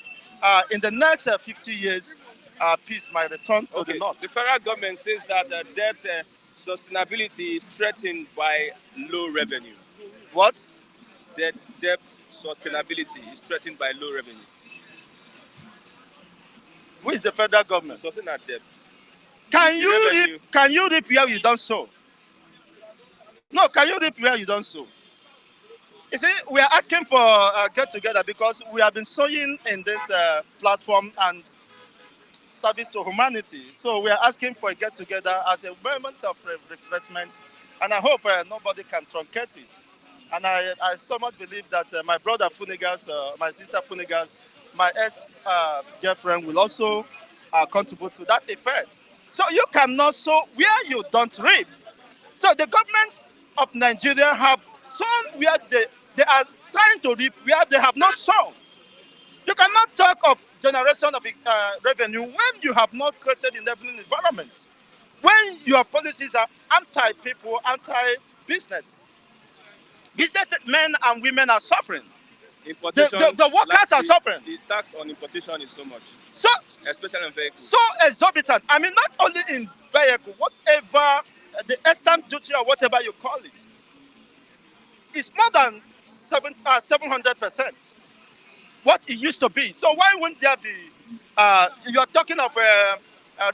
in the next 50 years, peace might return to the north. The federal government says that debt sustainability is threatened by low revenue. What? Debt sustainability is threatened by low revenue. Who is the federal government? Sustain our debt. Can you reap where you don't sow? No, can you reap where you don't sow? You see, we are asking for a get together because we have been sowing in this platform and service to humanity. So we are asking for a get together as a moment of refreshment, and I hope nobody can truncate it. And I so much believe that my brother Funigas, my sister Funigas, my ex-girlfriend will also contribute to that effect. So you cannot sow where you don't reap. So the government of Nigeria have sown where they are trying to reap where they have not sown. You cannot talk of generation of revenue when you have not created enabling environments, when your policies are anti-people, anti-business. Businessmen and women are suffering. The workers are suffering. The tax on importation is so much. So, especially in vehicles. So exorbitant. I mean, not only in vehicle, whatever, the stamp duty or whatever you call it, it's more than 700% what it used to be. So why wouldn't there be, you're talking of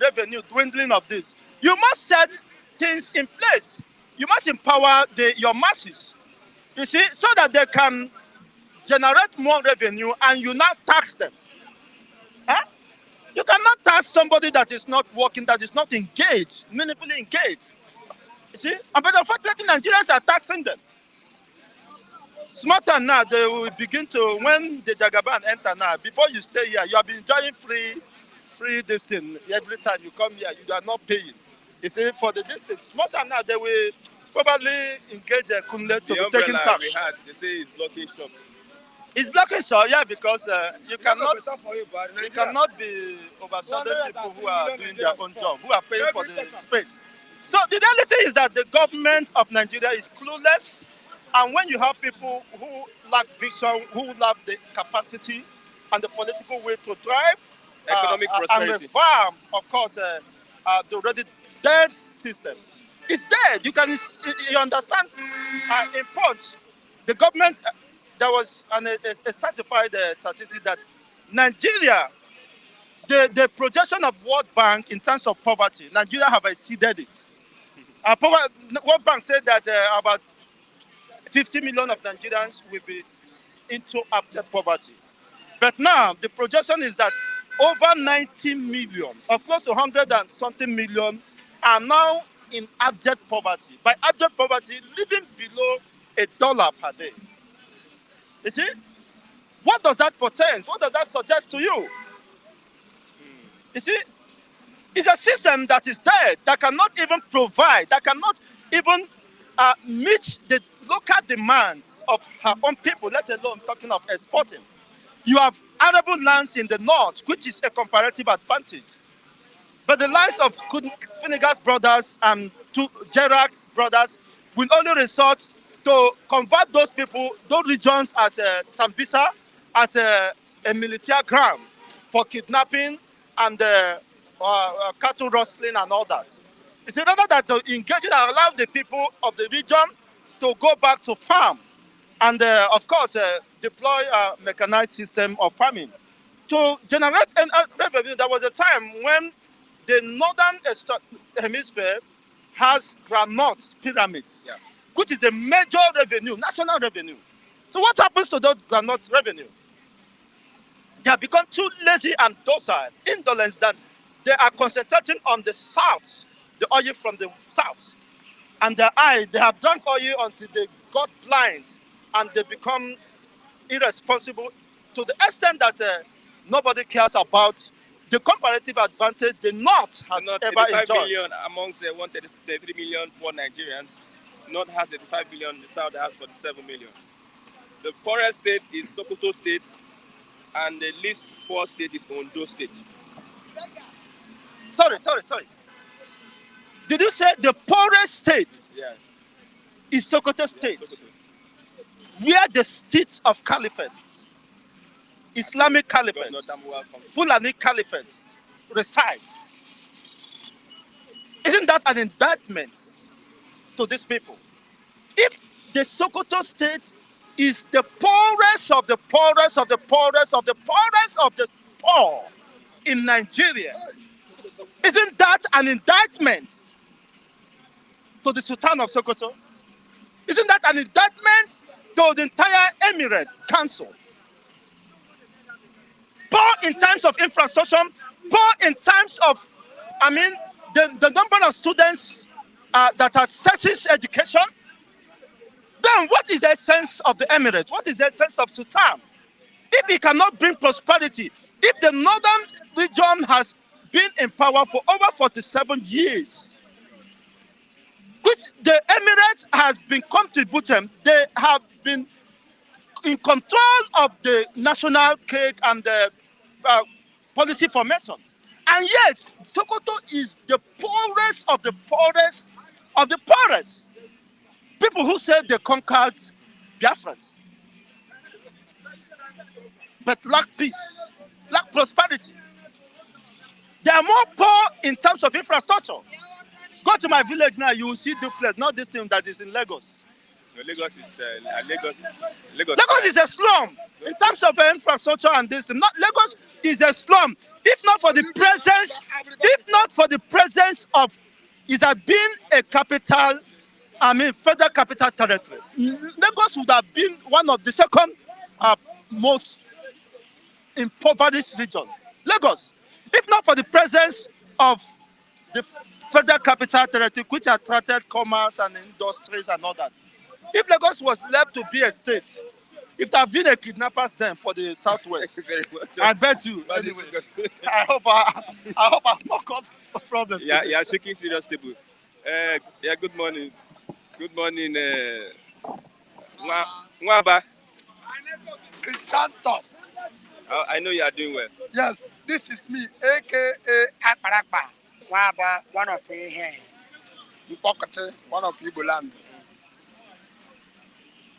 revenue, dwindling of this. You must set things in place. You must empower your masses. You see, so that they can generate more revenue and you not tax them. Huh? You cannot tax somebody that is not working, that is not engaged, meaningfully engaged. You see, but unfortunately, Nigerians are taxing them. Smarter now, they will begin to, when the Jagaban enter now, before you stay here, you have been enjoying free this thing. Every time you come here, you are not paying. You see, for the distance, smarter now, they will probably engage a Kunle to be taking tax. We had, they say it's blocking shop. It's blocking shop, yeah, because you cannot be overshadowing people who are doing their own job, who are paying for the space. So the reality is that the government of Nigeria is clueless, and when you have people who lack vision, who lack the capacity and the political will to drive economic prosperity and reform, of course, the already dead system, It's there. You understand? In Punch, the government, there was a certified statistic that Nigeria, the projection of World Bank in terms of poverty, Nigeria have exceeded it. World Bank said that about 50 million of Nigerians will be into abject poverty. But now the projection is that over 90 million, or close to 100 and something million, are now in abject poverty. By abject poverty, living below $1 per day. You see? What does that portend? What does that suggest to you? You see? It's a system that is there, that cannot even provide, that cannot even meet the local demands of her own people, let alone talking of exporting. You have arable lands in the north, which is a comparative advantage. But the likes of Finnegan's brothers and Gerard's brothers will only resort to convert those people, those regions, as a Sambisa, as a military ground for kidnapping and cattle rustling and all that. It's rather that to engage and allow the people of the region to go back to farm and, of course, deploy a mechanized system of farming. To generate revenue, there was a time when the northern hemisphere has granite pyramids, which is the major revenue, national revenue. So what happens to those granite revenue? They have become too lazy and docile, indolent, that they are concentrating on the south, the oil from the south. And they have drunk oil until they got blind and they become irresponsible to the extent that nobody cares about the comparative advantage the North has ever enjoyed. Billion amongst the 133 million poor Nigerians, North has 85 billion, the South has 47 million. The poorest state is Sokoto State, and the least poor state is Ondo State. Sorry. Did you say the poorest state is Sokoto State? Sokoto. Where the seat of caliphates, Islamic caliphates, Fulani caliphates resides. Isn't that an indictment to these people? If the Sokoto State is the poorest of the poorest of the poorest of the poorest of the poor in Nigeria, isn't that an indictment to the Sultan of Sokoto? Isn't that an indictment to the entire Emirates Council? Poor in terms of infrastructure, poor in terms of, the number of students that are such education. Then what is the essence of the Emirates? What is the essence of Sultan? If he cannot bring prosperity, if the northern region has been in power for over 47 years, which the Emirates has been contributing, they have been in control of the national cake and the policy formation. And yet, Sokoto is the poorest of the poorest of the poorest. People who say they conquered Biafrans, but lack peace, lack prosperity. They are more poor in terms of infrastructure. Go to my village now, you will see duplex, not this thing that is in Lagos. No, Lagos is a slum in terms of infrastructure and this. Lagos is a slum. If not for the presence of, it has been a capital, federal capital territory. Lagos would have been one of the second most impoverished region. Lagos, if not for the presence of the federal capital territory, which attracted commerce and industries and all that. If Lagos was left to be a state, if there have been a kidnappers then for the southwest, I bet you. Anyway, I hope I'm not causing a problem. Yeah, you are shaking serious table. Good morning. Good morning, Mwaba. Santos. I know you are doing well. Yes, this is me, aka Aparakpa. Mwaba, one of you here. Mpokete, one of Igbo land.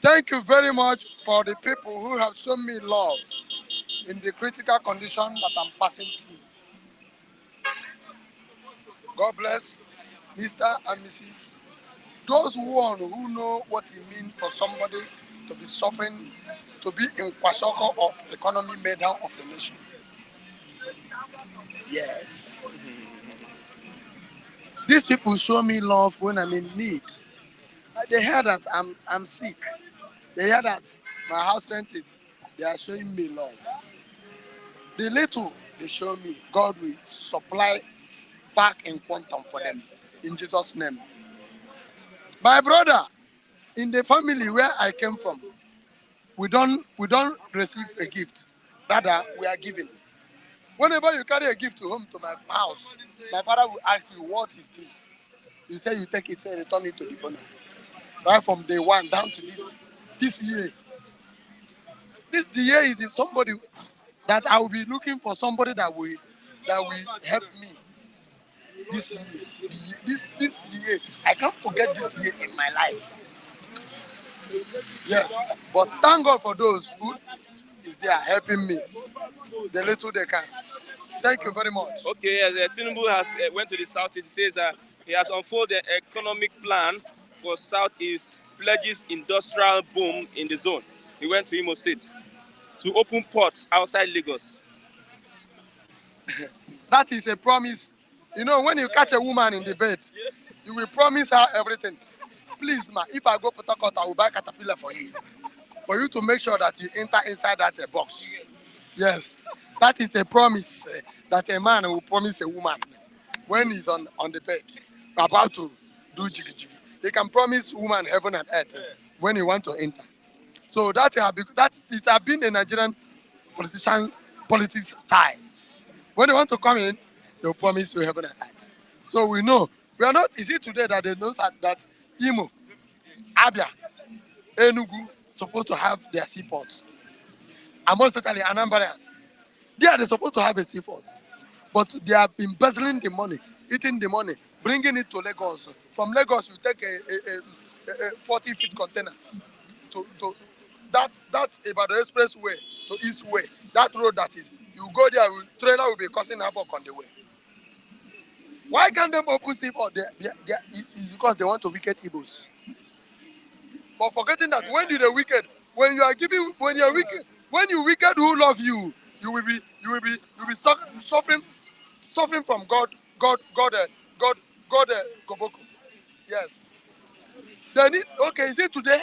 Thank you very much for the people who have shown me love in the critical condition that I'm passing through. God bless. Mr. and Mrs. Those who know what it means for somebody to be suffering, to be in kwashiorkor of economy made down of a nation. Yes. These people show me love when I'm in need. They hear that I'm sick. They hear that my house rent is. They are showing me love. The little they show me, God will supply back in quantum for them. In Jesus' name. My brother, in the family where I came from, we don't receive a gift. Rather, we are giving. Whenever you carry a gift to home to my house, my father will ask you, what is this? You say you take it and return it to the owner. Right from day one down to this year. This year is if somebody that I will be looking for somebody that will help me this year. This year. I can't forget this year in my life. Yes. But thank God for those who is there helping me. The little they can. Thank you very much. Okay, Tinubu has went to the Southeast. He says he has unfolded an economic plan for Southeast, pledges industrial boom in the zone. He went to Imo State to open ports outside Lagos. That is a promise. You know, when you catch a woman in the bed, you will promise her everything. Please, ma, if I go to Port Harcourt, I will buy caterpillar for you to make sure that you enter inside that box. Yes, that is a promise that a man will promise a woman when he's on the bed about to do jiggy jiggy. They can promise woman heaven and earth when he want to enter. So that it has been a Nigerian politics style. When they want to come in, they'll promise you heaven and earth. So we know we are not. Is it today that they know that Imo, Abia, Enugu supposed to have their seaports? And most especially Anambarians. They're supposed to have a seaport. But they are embezzling the money, eating the money, bringing it to Lagos. From Lagos, you take a 40-feet container to that about the expressway to Eastway. That road that is, you go there, trailer will be causing havoc on the way. Why can't they open seaport? It's because they want to wicked Igbos. But forgetting that when you're wicked, when you are wicked who love you, you will be suffering from God, Goboko. Yes. They need, okay, is it today?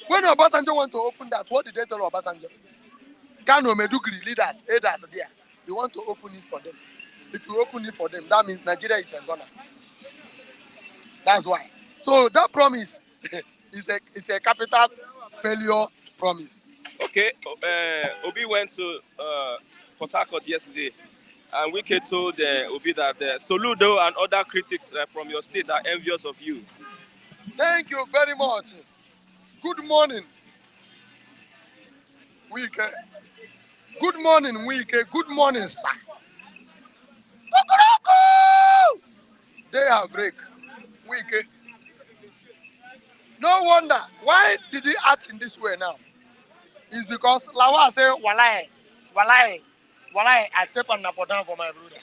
When Obasanjo want to open that, what did they tell Obasanjo? Kano, Meduguri, leaders, elders there. You want to open it for them. If you open it for them, that means Nigeria is a goner. That's why. So that promise it's a capital failure promise. Okay, Obi went to Port Harcourt yesterday, and Wike told Obi that Soludo and other critics from your state are envious of you. Thank you very much. Good morning, Wike. Good morning, Wike. Good morning, sir. They are break. Wike. No wonder. Why did he act in this way now? It's because Lawa say, Walai, I step on Napodan for my brother.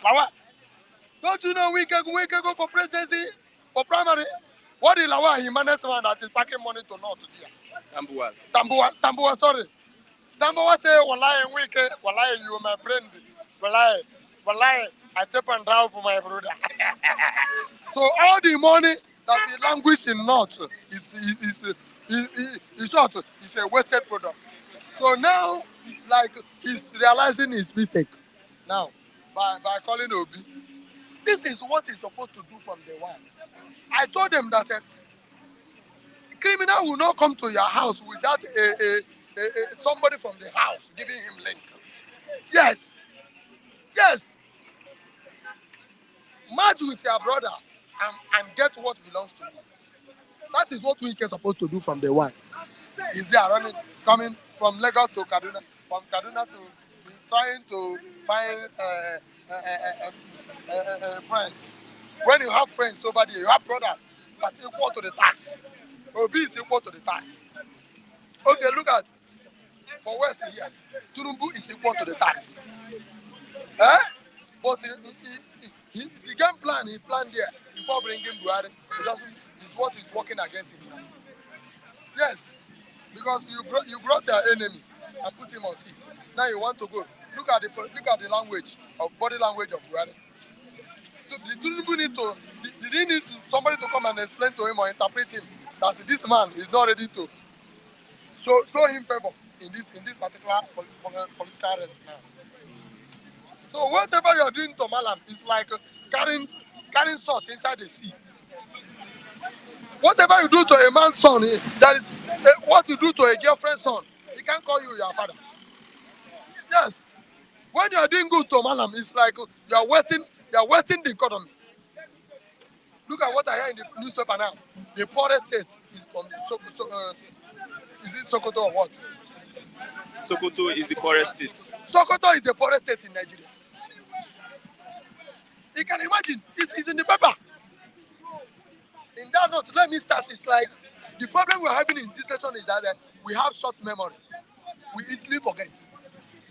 Lawa, don't you know we can go for presidency, for primary? What is Lawa? He managed one that is packing money to North here. Tambuwa, sorry. Tambuwa say, Walai, you are my friend. Walai, I step on down for my brother. So all the money that is languished in North is short. It's a wasted product. So now it's like he's realizing his mistake. Now by calling Obi, this is what he's supposed to do from day one. I told them that a criminal will not come to your house without somebody from the house giving him link. Yes. Merge with your brother and get what belongs to you. That is what we are supposed to do from day one. Is there coming from Lagos to Kaduna, from Kaduna to trying to find friends. When you have friends over there, you have brothers that are equal to the tax. Obi is equal to the tax. Okay, look at for West here. Tinubu is equal to the tax. But the game plan he planned there before bringing Buhari, it doesn't, is what is working against him now. Yes, because you brought your enemy and put him on seat. Now you want to go. Look at the language of body language of Buhari. Did he need somebody to come and explain to him or interpret him that this man is not ready to show him favor in this particular political race now? So whatever you are doing to Malam is like carrying salt inside the sea. Whatever you do to a man's son, that is what you do to a girlfriend's son. He can't call you your father. Yes. When you are doing good to Malam, it's like you are wasting the economy. Look at what I hear in the newspaper now. The poorest state is from is it Sokoto or what? Sokoto is the poorest state. Sokoto is the poorest state in Nigeria. You can imagine, it's in the paper. In that note, let me start. It's like the problem we're having in this nation is that we have short memory. We easily forget.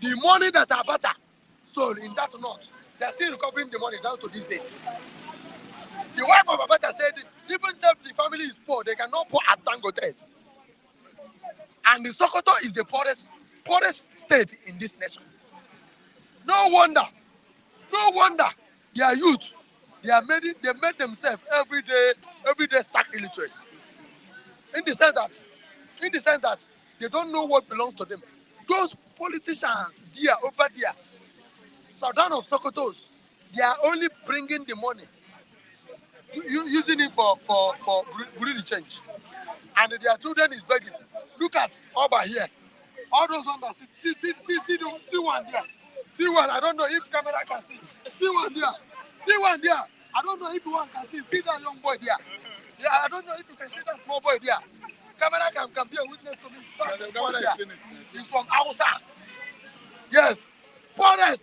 The money that Abacha stole in that note, they're still recovering the money down to this date. The wife of Abacha said, even if the family is poor, they cannot pour at Dangotes. And the Sokoto is the poorest state in this nation. No wonder their youth, they made themselves every day stark illiterate. In the sense that they don't know what belongs to them. Those politicians there, over there, Sudan of Sokotos, they are only bringing the money, using it for Burundi change. And their children is begging. Look at Oba here. All those ones that see one there. See one, I don't know if camera can see. See one there. See one there. I don't know if one can see. See that young boy there. Yeah, I don't know if you can see that small boy there. Camera can be a witness to me. He's from Hausa. Yes. Poorest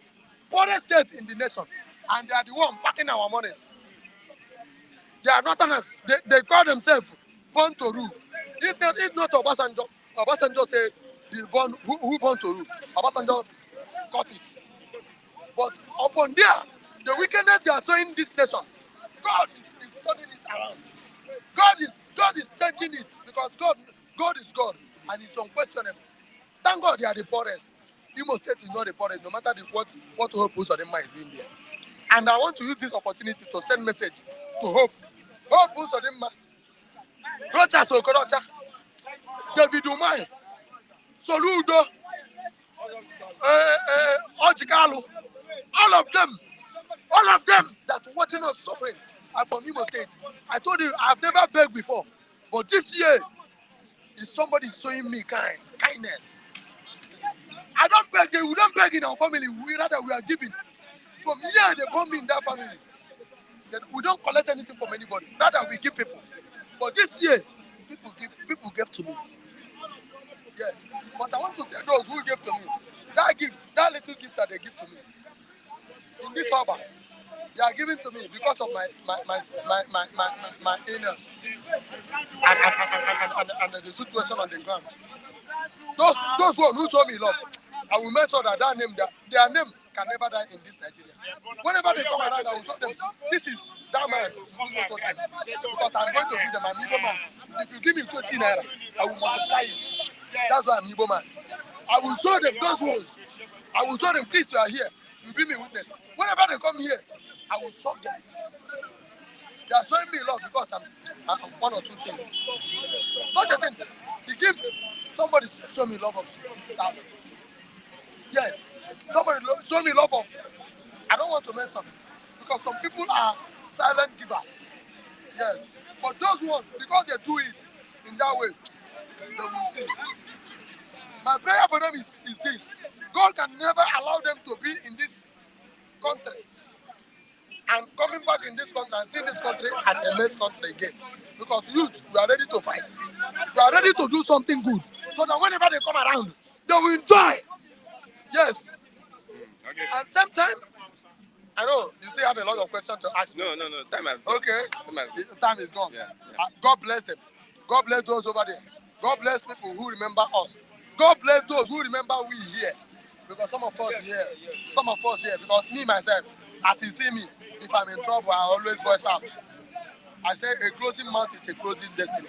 state in the nation. And they are the one packing our monies. They are not honest. They call themselves born to rule. It's not Obasanjo. Obasanjo said who born to rule. Obasanjo got it. But upon there, the wickedness they are showing this nation, God is turning it around. God is changing it because God is God and it's unquestionable. Thank God they are the poorest. Imo State is not the poorest, no matter what Hope Uzodinma is doing there. And I want to use this opportunity to send message to Hope. Hope Uzodinma, Rocha Sokoto, David Umay, Soludo, Ojikalu, all of them that watching us suffering are from Imo State. I told you I've never begged before, but this year is somebody showing me kindness. I don't beg, we don't beg in our family, we are giving. From here they born me in that family. That we don't collect anything from anybody. Rather we give people. But this year, people give to me. Yes. But I want to tell those who give to me, that little gift that they give to me. In this harbor, they are giving to me because of my illness and the situation on the ground. Those who show me love, I will make sure that their name can never die in this Nigeria. Whenever they come around, I will show them, this is that man who's also because I'm going to give them an Igbo man. If you give me 20 naira, I will multiply it. That's why I'm Igbo man. I will show them those ones. I will show them, please, you are here. You be me witness. Whenever they come here, I will show them. They are showing me love because I'm one or two things. Such a thing, the gift, somebody show me love of 60,000. Yes, somebody show me love of, I don't want to mention, because some people are silent givers. Yes, but those ones, because they do it in that way, they will see. My prayer for them is this: God can never allow them to be in this country and coming back in this country and seeing this country as a mess country again. Because youth, we are ready to fight. We are ready to do something good. So that whenever they come around, they will enjoy. Yes. Okay. And sometimes, I know you still have a lot of questions to ask me. No. Time has gone. Okay. Time is gone. Yeah. God bless them. God bless those over there. God bless people who remember us. God bless those who remember we here. Because some of us here, because me, myself, As you see me, if I'm in trouble, I always voice out. I say a closing mouth is a closing destiny.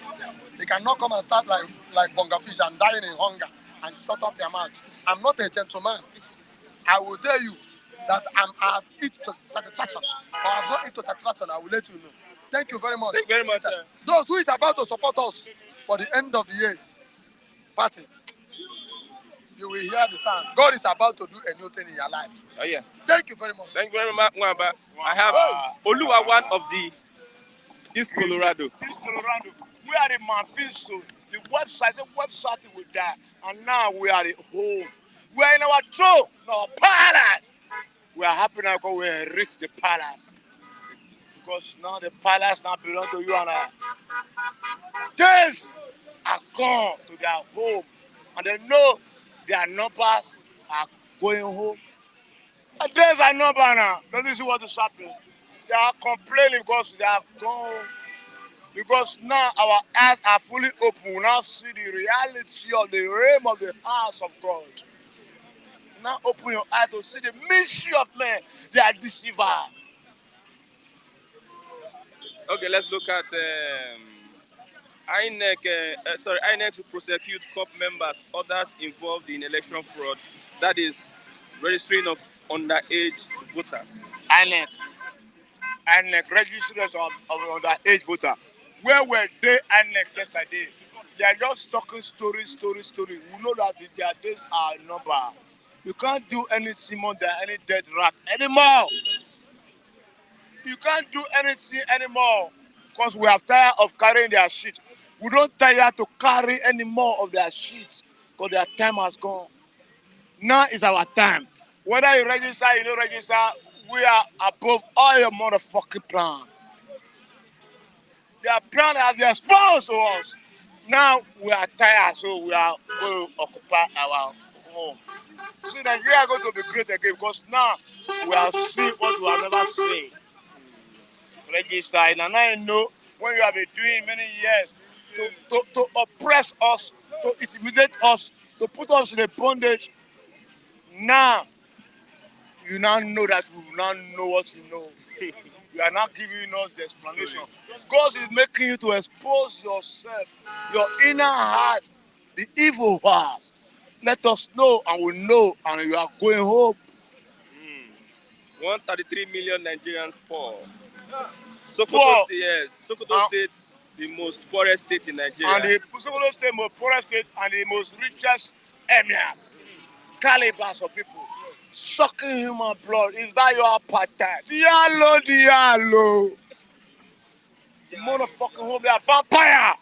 They cannot come and start like bunga fish and dying in hunger and shut up your mouth. I'm not a gentleman. I will tell you that I have eat to satisfaction, or I have not eat to satisfaction. I will let you know. Thank you very much. Thank you very much, sir. Those who is about to support us for the end of the year party, you will hear the sound. God is about to do a new thing in your life. Oh yeah. Thank you very much. Thank you very much, Mwamba. I have Oluwa, one of the East Colorado. East Colorado. We are in Manfiso. The website with that, and now we are at home. We are in our throne, in our palace. We are happy now because we reach the palace. Because now the palace now belongs to you and I. Days are gone to their home, and they know their numbers are going home. And days are numbered now. Don't you see what is happening? They are complaining because they are gone. Because now our eyes are fully open. We now see the reality of the realm of the house of God. Now open your eyes to see the mystery of men. They are deceiver. Okay, let's look at INEC to prosecute COP members, others involved in election fraud. That is registering of underage voters. INEC registration of underage voter. Where were they INEC yesterday? They are just talking story. We know that their days are numbered. You can't do any Simon there, any dead rat anymore. You can't do anything anymore because we are tired of carrying their shit. We don't tire to carry any more of their shit because their time has gone. Now is our time. Whether you register, you don't register, we are above all your motherfucking plan. Their plan has been exposed to us. Now we are tired, so we are going to occupy our home. See, Nigeria is going to be great again because now we are seeing what we have never seen. Register, and I know when you have been doing many years to oppress us, to intimidate us, to put us in a bondage. Now, you now know that we now know what you know. You are not giving us the explanation. God is making you to expose yourself, your inner heart, the evil heart. Let us know, and we know, and you are going home. 133 million Nigerians poor. Sokoto State, the most poorest state in Nigeria. And the Sokoto State, most poorest state, and the most richest emirs. Calibers of people. Sucking human blood. Is that your apartheid? Diallo. The motherfucking home, they are vampire.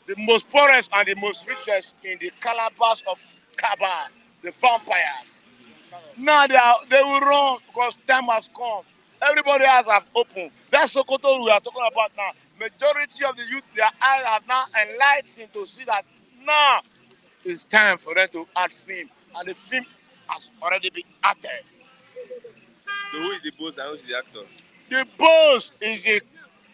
The most poorest and the most richest in the calabas of Kaba, the vampires. Now they will run because time has come. Everybody else have opened. That's Sokoto we are talking about now. Majority of the youth, their eyes are now enlightened to see that now it's time for them to add film. And the film has already been acted. So who is the boss and who is the actor? The boss is the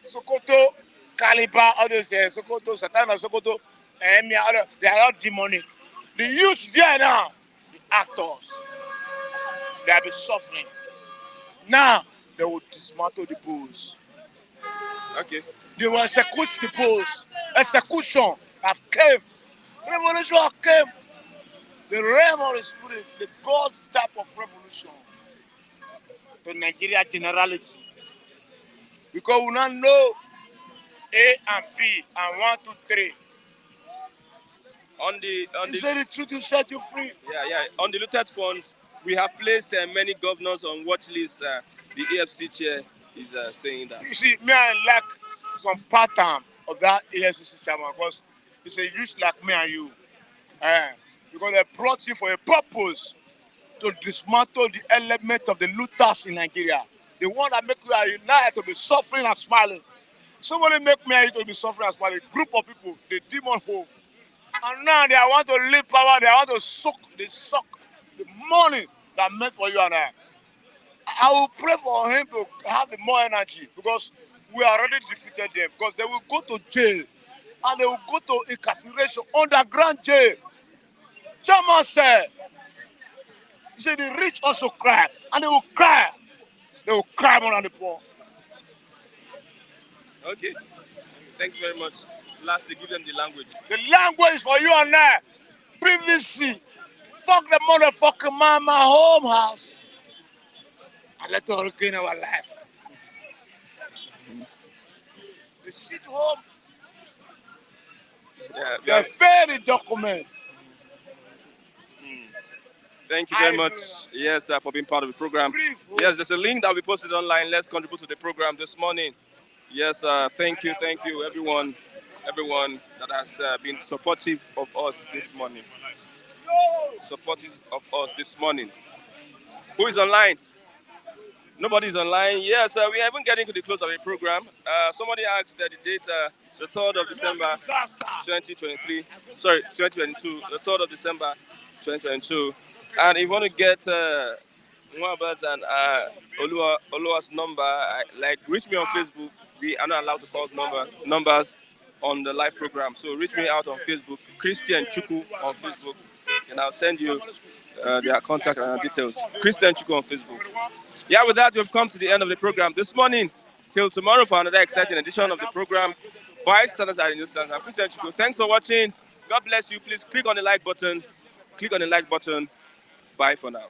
Sokoto, Caliber, others Sokoto, Satana, Sokoto, Emia, they are all demonic. The youth there now, the actors, they have been suffering. Now, they will dismantle the bulls. Okay. They will execute the bulls. Execution have came. Revolution have came. The realm of the spirit, the God's type of revolution. To Nigeria generality. Because we now know A and B and 1, 2, 3. On the You say the truth will set you free. Yeah. On the looted funds, we have placed many governors on watch lists. The AFC chair is saying that. You see, me I like some pattern of that AFC chairman because it's a youth like me and you. Because they brought you for a purpose to dismantle the element of the looters in Nigeria. The one that make you a unite to be suffering and smiling. Somebody make me and you to be suffering and smiling. A group of people, the demon home. And now they want to live power, they want to suck the money that meant for you and I. I will pray for him to have the more energy because we already defeated them. Because they will go to jail and they will go to incarceration, underground jail. Chairman said, he said the rich also cry and they will cry. they will cry more than the poor. Okay. Thank you very much. Lastly, give them the language. The language for you and I. PVC. Fuck the motherfucking man, my home house. And let us regain our life. The shit home. Yeah, The very document. Thank you very much. Yes, for being part of the program. Yes, there's a link that we posted online. Let's contribute to the program this morning. Yes, thank you, everyone that has been supportive of us this morning. Supportive of us this morning. Who is online? Nobody's online. Yes, we are even getting to the close of the program. Somebody asked that the date, the 3rd of December 2023. Sorry, 2022. The 3rd of December 2022. And if you want to get Mwabas and Oluwa's number, reach me on Facebook. We are not allowed to call numbers on the live program. So reach me out on Facebook, Christian Chuku on Facebook, and I'll send you their contact and details. Christian Chuku on Facebook. Yeah, with that, we've come to the end of the program this morning. Till tomorrow for another exciting edition of the program. Bystanders are in distance. I'm Christian Chuku. Thanks for watching. God bless you. Please click on the like button. Click on the like button. Bye for now.